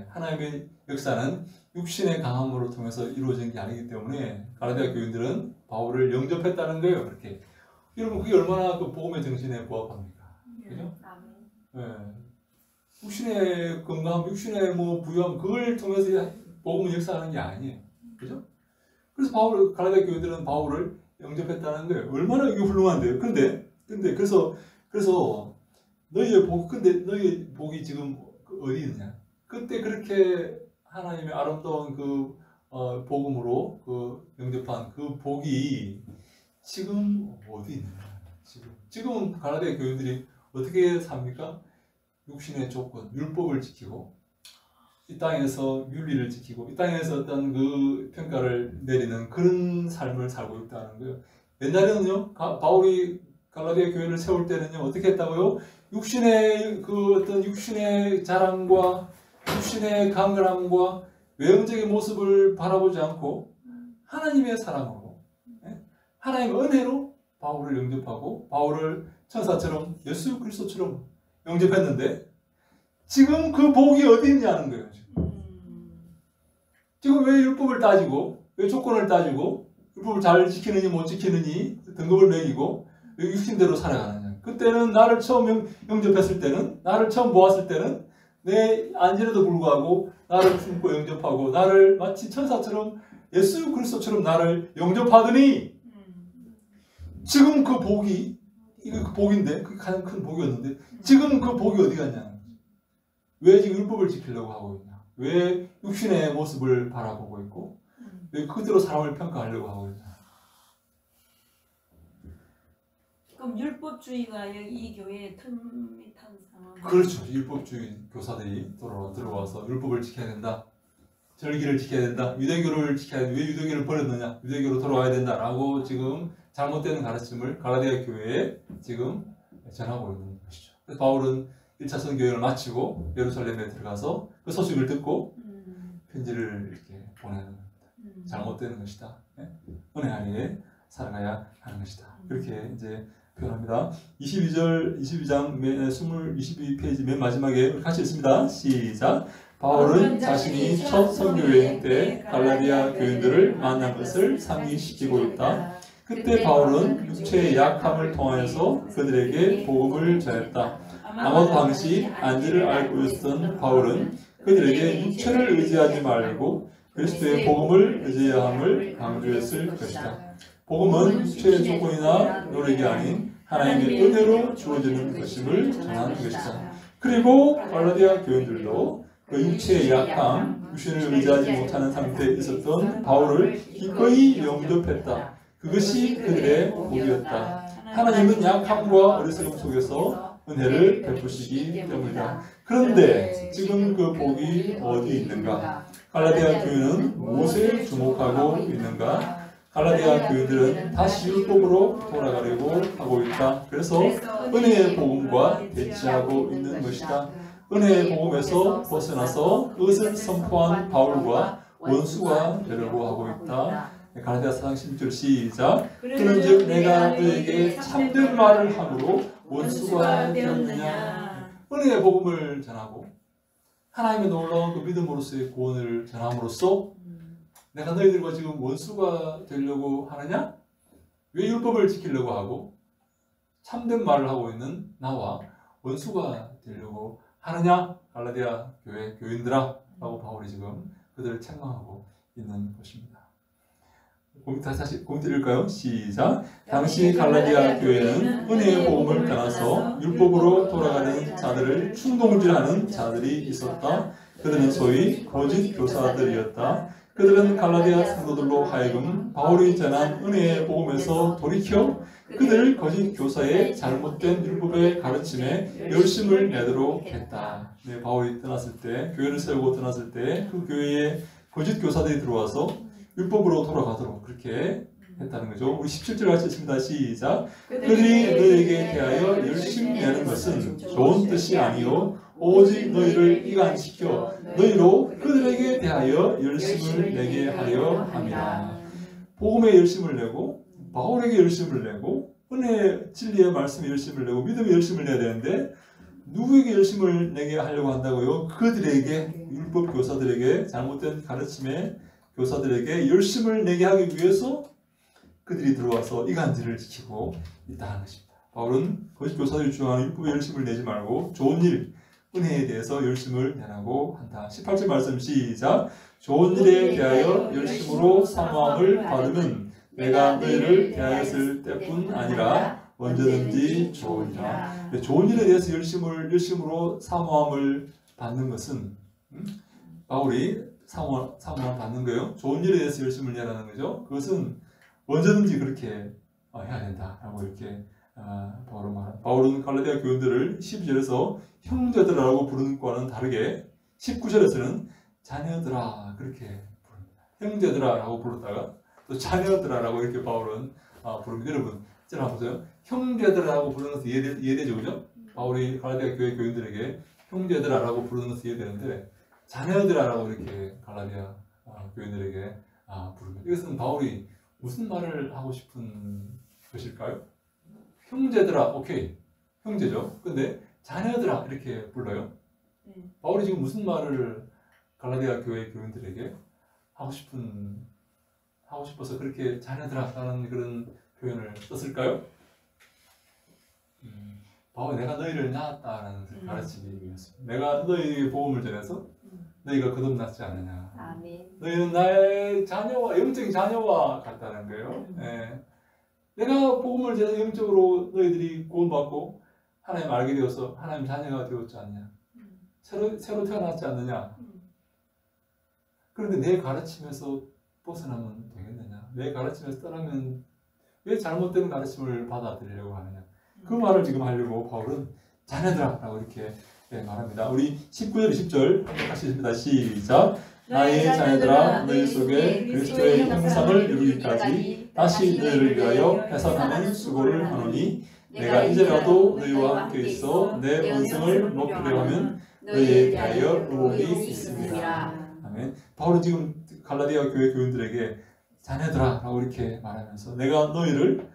하나님의 역사는 육신의 강함으로 통해서 이루어진 게 아니기 때문에 갈라디아 교인들은 바울을 영접했다는 거예요. 그렇게 여러분 그게 얼마나 복음의 정신에 부합합니까? 그죠? 육신의 건강, 육신의 부유함 그걸 통해서 복음은 역사하는 게 아니에요. 그죠? 그래서 갈라디아 교인들은 바울을 영접했다는 거예요. 얼마나 이게 훌륭한데요. 그런데 그래서 그래서 너희의 복, 근데 너희의 복이 지금 어디 있느냐? 그때 그렇게 하나님의 아름다운 그 복음으로 그 영접한 그 복이 지금 어디 있느냐? 지금은 가나다의 교인들이 어떻게 삽니까? 육신의 조건, 율법을 지키고 이 땅에서 윤리를 지키고 이 땅에서 어떤 그 평가를 내리는 그런 삶을 살고 있다는 거예요. 옛날에는요, 바울이 갈라디아 교회를 세울 때는요, 어떻게 했다고요? 육신의 그 어떤 육신의 자랑과 육신의 강건함과 외형적인 모습을 바라보지 않고 하나님의 사랑으로, 하나님의 은혜로 바울을 영접하고 바울을 천사처럼 예수 그리스도처럼 영접했는데 지금 그 복이 어디 있냐는 거예요. 지금 왜 율법을 따지고 왜 조건을 따지고 율법을 잘 지키느니 못 지키느니 등급을 매기고 왜 육신대로 살아가느냐. 그때는 나를 처음 영접했을 때는, 나를 처음 보았을 때는 내 안전에도 불구하고 나를 품고 영접하고 나를 마치 천사처럼 예수 그리스도처럼 나를 영접하더니 지금 그 복이, 이거 그 복인데, 그게 가장 큰 복이었는데 지금 그 복이 어디 갔냐. 왜 지금 율법을 지키려고 하고 있냐. 왜 육신의 모습을 바라보고 있고 왜 그대로 사람을 평가하려고 하고 있냐. 그럼 율법주의가 이 교회에 틈이 탄 상황. 그렇죠. 율법주의 교사들이 들어와서 율법을 지켜야 된다. 절기를 지켜야 된다. 유대교를 지켜야 된다. 왜 유대교를 버렸느냐. 유대교로 돌아와야 된다라고 지금 잘못된 가르침을 갈라디아 교회에 지금 전하고 있는 것이죠. 그래서 바울은 1차 선교여행을 마치고 예루살렘에 들어가서 그 소식을 듣고 편지를 이렇게 보내는 겁니다. 잘못되는 것이다. 은혜 아래에 살아가야 하는 것이다. 그렇게 이제 표현합니다. 22장 22페이지 맨 마지막에 우리 같이 읽습니다. 시작. 바울은 자신이 첫 선교여행 때 갈라디아 교인들을 만난 것을 상기시키고 있다. 그때 바울은 육체의 약함을 통하여서 그들에게 복음을 전했다. 아마도 당시 안지를 알고 있었던 바울은 그들에게 육체를 의지하지 말고 그리스도의 복음을 의지해야 함을 강조했을 것이다. 복음은 육체의 조건이나 노력이 아닌 하나님의 은혜로 주어지는 것임을 전하는 것이다. 그리고 갈라디아 교인들도 그 육체의 약함, 육신을 의지하지 못하는 상태에 있었던 바울을 기꺼이 영접했다. 그것이 그들의 복이었다. 하나님은 약함과 어리석음 속에서 은혜를 베푸시기 때문이다. 그런데 지금 그 복이 어디 있는가? 갈라디아 교회는 무엇에 주목하고 있는가? 갈라디아 교회들은 다시 율법으로 돌아가려고 하고 있다. 그래서 은혜의 복음과 대치하고 있는 것이다. 은혜의 복음에서 벗어나서 그것을 선포한 바울과 원수가 되려고 하고 있다. 갈라디아 4장 16절 시작. 그런즉 내가 너에게 참된 말을 함으로 원수가 되었느냐. 은혜의 복음을 전하고 하나님의 놀라운 그 믿음으로서의 구원을 전함으로써 내가 너희들과 지금 원수가 되려고 하느냐? 왜 율법을 지키려고 하고 참된 말을 하고 있는 나와 원수가 되려고 하느냐? 갈라디아 교회 교인들아 라고 바울이 지금 그들을 책망하고 있는 것입니다. 다시 공지 읽을까요? 시작. 당시 갈라디아 교회는 은혜의 복음을 떠나서 율법으로 돌아가는 자들을 충동질하는 자들이 있었다. 그들은 소위 거짓 교사들이었다. 그들은 갈라디아 성도들로 하여금 바울이 전한 은혜의 복음에서 돌이켜 그들 거짓 교사의 잘못된 율법의 가르침에 열심을 내도록 했다. 네, 바울이 떠났을 때, 교회를 세우고 떠났을 때 그 교회에 거짓 교사들이 들어와서 율법으로 돌아가도록 그렇게 했다는 거죠. 우리 17절 같이 읽습니다. 시작. 그들이 너에게 대하여 열심 내는 것은 좋은 뜻이 아니요 오직 너희를 이간시켜 너희로 그들에게 대하여 열심을 내게 하려 함이라. 복음에 열심을 내고 바울에게 열심을 내고 은혜의 진리의 말씀에 열심을 내고 믿음에 열심을 내야 되는데 누구에게 열심을 내게 하려고 한다고요? 그들에게, 율법 교사들에게, 잘못된 가르침에 교사들에게 열심을 내게 하기 위해서 그들이 들어와서 이간질을 지키고 있다는 것입니다. 바울은 거짓 교사들이 주장하는 율법에 열심을 내지 말고 좋은 일, 은혜에 대해서 열심을 내라고 한다. 18절 말씀 시작. 좋은 일에 대하여 열심으로 사모함을 받으면 내가 너희를 대하였을 때뿐 아니라 언제든지 좋은 일. 좋은 일에 대해서 열심으로 사모함을 받는 것은 바울이 사모함을 받는 거예요. 좋은 일에 대해서 열심을 내라는 거죠. 그것은 언제든지 그렇게 해야 된다라고 이렇게 바울은 갈라디아 교인들을 12절에서 형제들아라고 부르는 것과는 다르게 19절에서는 자녀들아 그렇게 부릅니다. 형제들아라고 불렀다가 또 자녀들아라고 이렇게 바울은 부릅니다. 여러분 자 보세요. 형제들아라고 부르는 것은 이해되죠, 그죠? 바울이 갈라디아 교회 교인들에게 형제들아라고 부르는 것은 이해되는데 자녀들아라고 이렇게 갈라디아 교인들에게 부릅니다. 이것은 바울이 무슨 말을 하고 싶은 것일까요? 형제들아, 오케이, 형제죠. 근데 자녀들아 이렇게 불러요. 바울이 지금 무슨 말을 갈라디아 교회 교인들에게 하고 싶어서 그렇게 자녀들아라는 그런 표현을 썼을까요? 바울이 내가 너희를 낳았다라는 가르치기 위해서 내가 너희에게 복음을 전해서 너희가 거듭났지 않느냐. 아멘. 너희는 나의 자녀와 영적인 자녀와 같다는 거예요. 내가 복음을 전해서 영적으로 너희들이 구원받고 하나님 알게 되어서 하나님 자녀가 되었지 않냐. 새로 태어났지 않느냐. 그런데 내 가르침에서 벗어나면 되겠느냐. 내 가르침에서 떠나면 왜 잘못된 가르침을 받아들이려고 하느냐. 그 말을 지금 하려고 바울은 자녀들아라고 이렇게 말합니다. 우리 19절, 20절 같이 읽습니다. 시작. 나의 자녀들아 너희 속에 그리스도의 형상을 이루기까지 다시 너희를 위하여 해산하는 수고를 하노니 내가 이제라도 너희와 함께 있어 내 언성을 높이려 하면 너희에 대하여 의복이 있습니다. 아멘. 바울은 지금 갈라디아 교회 교인들에게 자녀들아라고 이렇게 말하면서 내가 너희를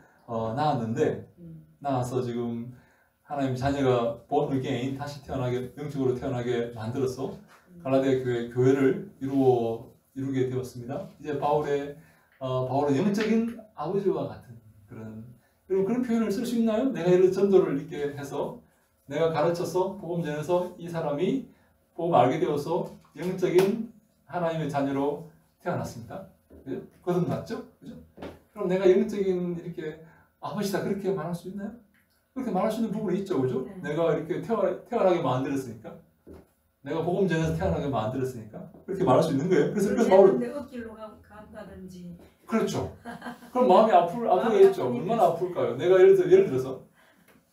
낳아서 지금 하나님 자녀가 born again 다시 태어나게 영적으로 태어나게 만들어서 갈라디아 교회를 이루게 되었습니다. 이제 바울은 영적인 아버지와 같은 그런 표현을 쓸 수 있나요? 내가 이런 전도를 있게 해서 내가 가르쳐서 복음 전해서 이 사람이 복음 알게 되어서 영적인 하나님의 자녀로 태어났습니다. 그죠? 거듭났죠? 그죠? 그럼 내가 영적인 이렇게 아버지다 그렇게 말할 수 있나요? 그렇게 말할 수 있는 부분이 있죠, 그죠? 내가 이렇게 태어나게 만들었으니까, 내가 복음 전에서 태어나게 만들었으니까 그렇게 말할 수 있는 거예요. 그래서 바울은 내 어깨로 간다든지. 그렇죠. 그럼 마음이 아프겠죠. 얼마나 아플까요? 내가 예를 들어서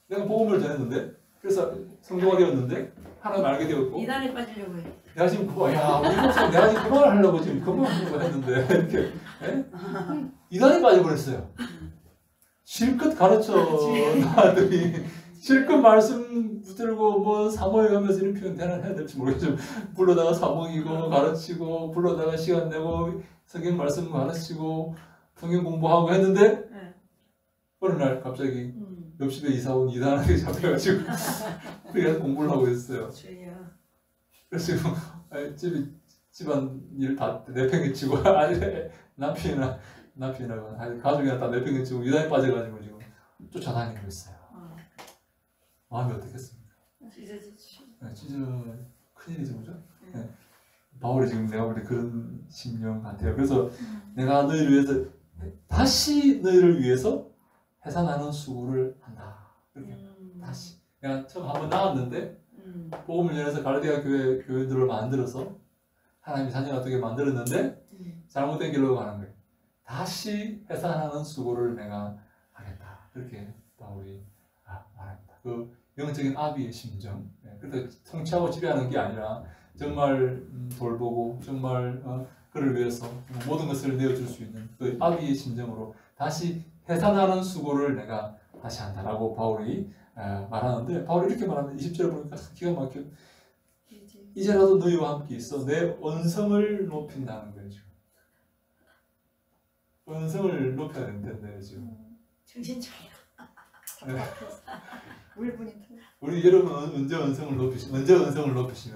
내가 복음을 전했는데, 그래서 성도가 되었는데 하나님 알게 되었고, 이단에 빠지려고 해. 내가 지금 우리 목사 내가 지금 그만을 하려고 지금 그만하려고 했는데 이렇게 이단에 빠져버렸어요. 실컷 가르쳐 놔더니 실컷 말씀 붙들고 뭐 사모해 가면서 이런 표현 해야 될지 모르겠지만 불러다가 사모이고 가르치고 불러다가 시간 내고 성경 말씀 가르치고 성경 공부하고 했는데 어느 날 갑자기 옆집에 이사 온 이단하게 잡혀가지고 그래서 공부를 하고 있어요. 그래서 지금 집안 일 다 내팽개치고 아니 남편이나 가족이나 다 내팽개치고 이단에 빠져가지고 지금 쫓아다니고 있어요. 마음이 어떻겠습니까? 진짜 큰일이죠, 그죠? 네. 바울이 지금 내가 볼 때 그런 심령 같아요. 그래서 내가 너희를 위해서 다시 너희를 위해서 해산하는 수고를 한다. 이렇게 다시 내가 처음 한번 나왔는데 복음을 전해서 갈라디아 교회 교인들을 만들어서 하나님의 자녀가 되게 만들었는데 잘못된 길로 가는 거예요. 다시 해산하는 수고를 내가 하겠다. 그렇게 바울이 말합니다. 그 영적인 아비의 심정. 그래서 통치하고 지배하는 게 아니라 정말 돌보고 정말 그를 위해서 모든 것을 내어줄 수 있는 그 아비의 심정으로 다시 해산하는 수고를 내가 다시 한다라고 바울이 말하는데, 바울이 이렇게 말하면 20절 보니까 기가 막혀. 이제라도 너희와 함께 있어 내 언성을 높인다는 거예요. 지금 언성을 높여야 된다는 지금. 정신 차려. 우리 여러분 언제 언성을 높이시면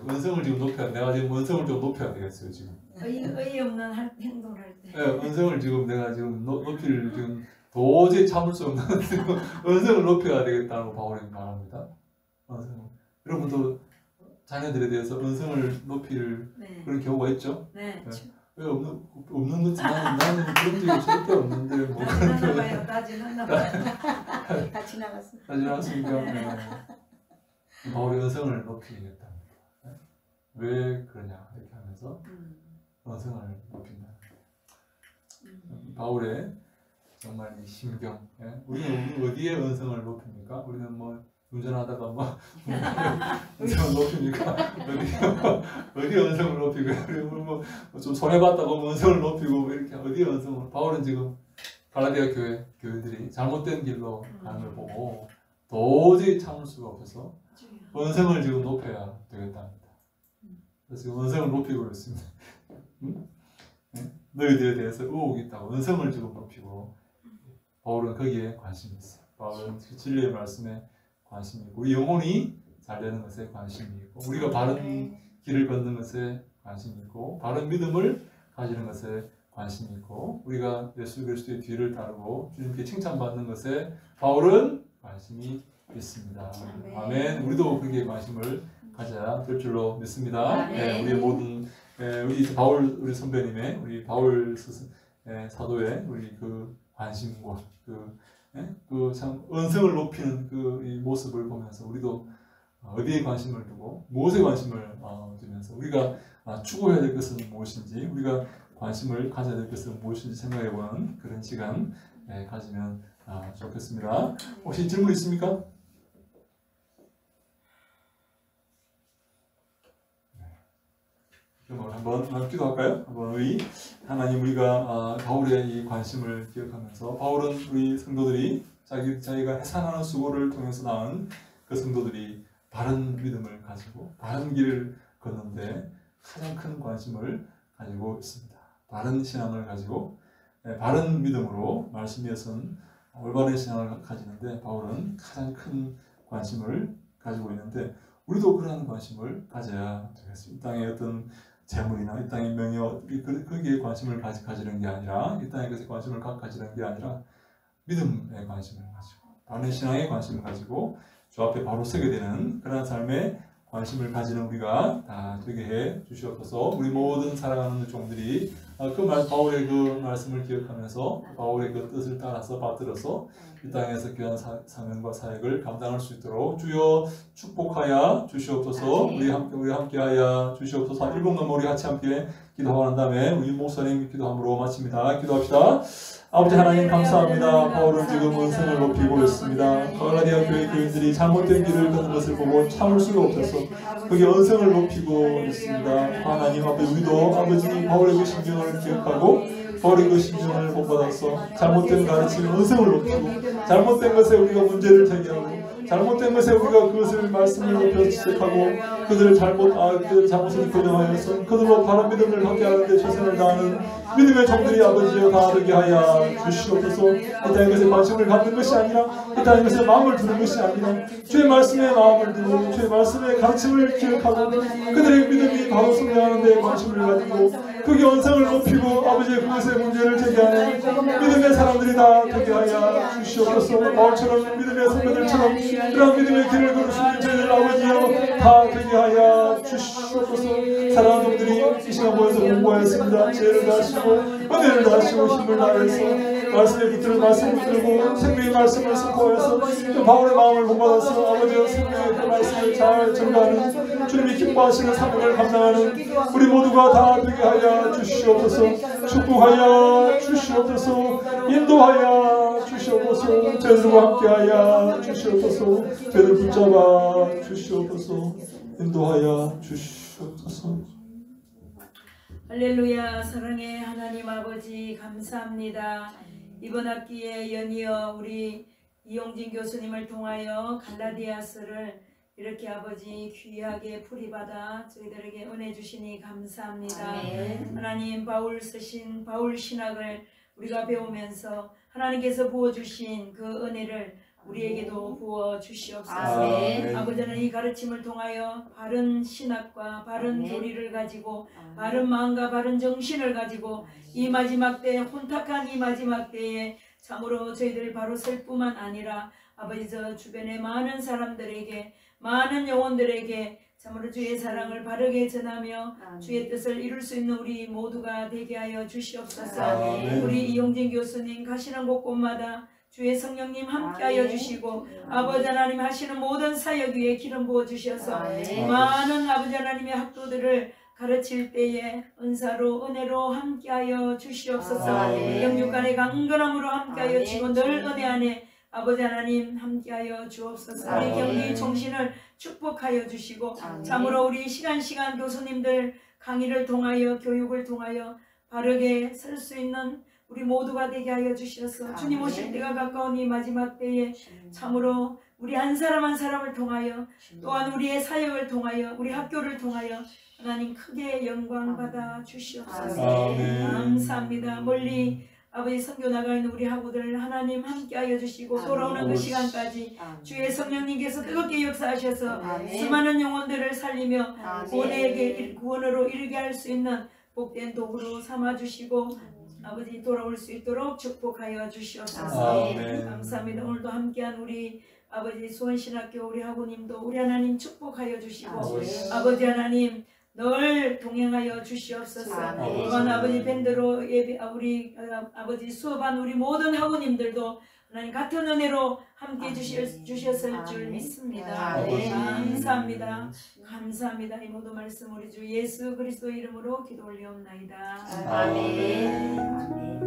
언성을 지금 높여야 내가 지금 언성을 좀 높여야 되겠어요 지금. 어이없는 행동을 할 때. 네, 언성을 지금 내가 지금 높일 지금 도저히 참을 수 없는 언성을 높여야 되겠다고 바울이 말합니다. 여러분도 자녀들에 대해서 언성을 높일 그런 경우가 있죠. 네. 왜 없는 거지? 나는 그런 적이 절대 없는데 뭐 나지났나 봐요. 나지났나 봐요. 다 지나갔어. 지나갔으니까 바울의 언성을 높이겠답니다. 왜 그러냐 이렇게 하면서 언성을 높인다. 바울의 정말 이 심경. 우리는 어디에 언성을 높입니까? 우리는 뭐 운전하다가 뭐 언성을 높입니까? 어디 언성을 높이고 그리고 뭐 좀 손해봤다고 언성을 높이고 이렇게 어디 언성을. 바울은 지금 갈라디아 교회들이 잘못된 길로 가는 걸 보고 도저히 참을 수가 없어서 언성을 지금 높여야 되겠답니다. 그래서 지금 언성을 높이고 있습니다. 너희들에 대해서 의혹이 있다고 언성을 지금 높이고, 바울은 거기에 관심이 있어요. 바울은 진리의 말씀에 관심이 있고, 우리 영혼이 잘 되는 것에 관심이 있고, 우리가 바른 길을 걷는 것에 관심이 있고, 바른 믿음을 가지는 것에 관심이 있고, 우리가 예수 그리스도의 뒤를 따르고 주님께 칭찬받는 것에 바울은 관심이 있습니다. 아멘. 우리도 거기에 관심을 가져야 될 줄로 믿습니다. 네, 우리의 모든 우리 바울 우리 선배님의 우리 바울 사도의 우리 그 관심과 그 참 언성을 높이는 그 이 모습을 보면서 우리도 어디에 관심을 두고 무엇에 관심을 두면서 우리가 추구해야 될 것은 무엇인지, 우리가 관심을 가져야 될 것은 무엇인지 생각해보는 그런 시간 가지면 좋겠습니다. 혹시 질문 있습니까? 그럼 한번 기도할까요? 한번 하나님, 우리가 바울의 이 관심을 기억하면서, 바울은 우리 성도들이 자기가 해산하는 수고를 통해서 낳은 그 성도들이 바른 믿음을 가지고 바른 길을 걷는데 가장 큰 관심을 가지고 있습니다. 바른 신앙을 가지고 바른 믿음으로 말씀에 선 올바른 신앙을 가지는데 바울은 가장 큰 관심을 가지고 있는데, 우리도 그러한 관심을 가져야 되겠습니다. 이 땅의 어떤 재물이나 이 땅의 명예, 거기에 관심을 가지는 게 아니라, 이 땅의 것에 관심을 가지는 게 아니라 믿음에 관심을 가지고 바른 신앙에 관심을 가지고 주 앞에 바로 서게 되는 그런 삶에 관심을 가지는 우리가 다 되게 해 주시옵소서. 우리 모든 사랑하는 종들이 바울의 그 말씀을 기억하면서 바울의 그 뜻을 따라서 받들어서 이 땅에서 귀한 사명과 사역을 감당할 수 있도록 주여 축복하여 주시옵소서. 우리 함께하여 주시옵소서. 1분간 우리 같이 함께 기도하고 난 다음에 우리 목사님 기도함으로 마칩니다. 기도합시다. 아버지 하나님 감사합니다. 바울은 지금 언성을 높이고 있습니다. 갈라디아 교회 교인들이 잘못된 길을 걷는 것을 보고 참을 수가 없어서 거기 언성을 높이고 있습니다. 하나님 아버지, 우리도 아버지 바울의 그 심정을 기억하고 바울의 그 심정을 본받아서 잘못된 가르침에 언성을 높이고, 잘못된 것에 우리가 문제를 제기하고, 잘못된 것에 우리가 그것을 말씀을 높여서 지적하고, 그들의 잘못을 교정하여서 그들로 바른 믿음을 갖게 하는데 최선을 다하는 믿음의 종들이 아버지여 다 되게 하여 주시옵소서. 이 땅의 것에 관심을 갖는 것이 아니라, 이 땅의 것에 마음을 두는 것이 아니라, 주의 말씀에 마음을 두고 주의 말씀의 가르침을 기억하고 그들의 믿음이 바로 성장하는 데 관심을 가지고 그게 언성을 높이고 아버지 그것에 문제를 제기하는 믿음의 사람들이 다 되게 하여 주시옵소서. 바울처럼 믿음의 선배들처럼 그런 믿음의 길을 걸으시는 저희들 아버지여 다 되게 하여 주시옵소서. 사랑하는 분들이 이 시간 모여서 공부하였습니다. 지혜를 다하시고 은혜를 다하시고 힘을 다해서 말씀의 붙들고 말씀을 붙들고 생명의 말씀을 선포해서 바울의 마음을 본받아서 아버지여 생명의 그 말씀을 잘 전가하는 주님이 기뻐하시는 사명을 감당하는 우리 모두가 다 되게 하여 주시옵소서. 축복하여 주시옵소서. 인도하여 주시옵소서. 저희들과 함께하여 주시옵소서. 저희들 붙잡아 주시옵소서. 인도하여 주시옵소서. 할렐루야. 사랑의 하나님 아버지 감사합니다. 이번 학기에 연이어 우리 이용진 교수님을 통하여 갈라디아서를 이렇게 아버지 귀하게 풀이받아 저희들에게 은혜 주시니 감사합니다. 아멘. 하나님 바울 쓰신 바울 신학을 우리가 배우면서 하나님께서 부어주신 그 은혜를 우리에게도 부어 주시옵소서. 아멘. 아버지는 이 가르침을 통하여 바른 신학과 바른 아멘. 교리를 가지고 바른 마음과 바른 정신을 가지고 이 마지막 때, 혼탁한 이 마지막 때에 참으로 저희들 바로 설 뿐만 아니라 아버지 저 주변의 많은 사람들에게, 많은 영혼들에게 참으로 주의 사랑을 바르게 전하며 아멘. 주의 뜻을 이룰 수 있는 우리 모두가 되게 하여 주시옵소서. 아멘. 우리 이용진 교수님 가시는 곳곳마다 주의 성령님 함께하여 아멘. 주시고 아멘. 아버지 하나님 하시는 모든 사역 위에 기름 부어 주셔서 아멘. 많은 아버지 하나님의 학도들을 가르칠 때에 은사로 은혜로 함께하여 주시옵소서. 아멘. 영육간의 강건함으로 함께하여 아멘. 주시고 늘 은혜 안에 아버지 하나님 함께하여 주옵소서. 우리 아멘. 경리 정신을 축복하여 주시고 아멘. 참으로 우리 시간 교수님들 강의를 통하여 교육을 통하여 바르게 설 수 있는 우리 모두가 되게 하여 주셔서 아멘. 주님 오실 때가 가까운 이 마지막 때에 참으로 우리 한 사람 한 사람을 통하여 또한 우리의 사역을 통하여 우리 학교를 통하여 하나님 크게 영광 받아 주시옵소서. 아멘. 감사합니다. 멀리 아버지 선교 나가 있는 우리 학우들 하나님 함께하여 주시고 아멘. 돌아오는 그 시간까지 아멘. 주의 성령님께서 뜨겁게 역사하셔서 아멘. 수많은 영혼들을 살리며 아멘. 구원으로 이르게 할 수 있는 복된 도구로 삼아주시고 아버지 돌아올 수 있도록 축복하여 주시옵소서. 아멘. 감사합니다. 오늘도 함께한 우리 아버지 수원신학교 우리 학우님도 우리 하나님 축복하여 주시고 아멘. 아버지 하나님 늘 동행하여 주시옵소서. 아멘. 또한 아버지 밴드로 우리 아버지 수업한 우리 모든 학우님들도 하나님 같은 은혜로 함께 주셨을 줄 아멘. 믿습니다. 아멘. 감사합니다. 감사합니다. 이 모든 말씀 우리 주 예수 그리스도 이름으로 기도 올리옵나이다. 아멘. 아멘.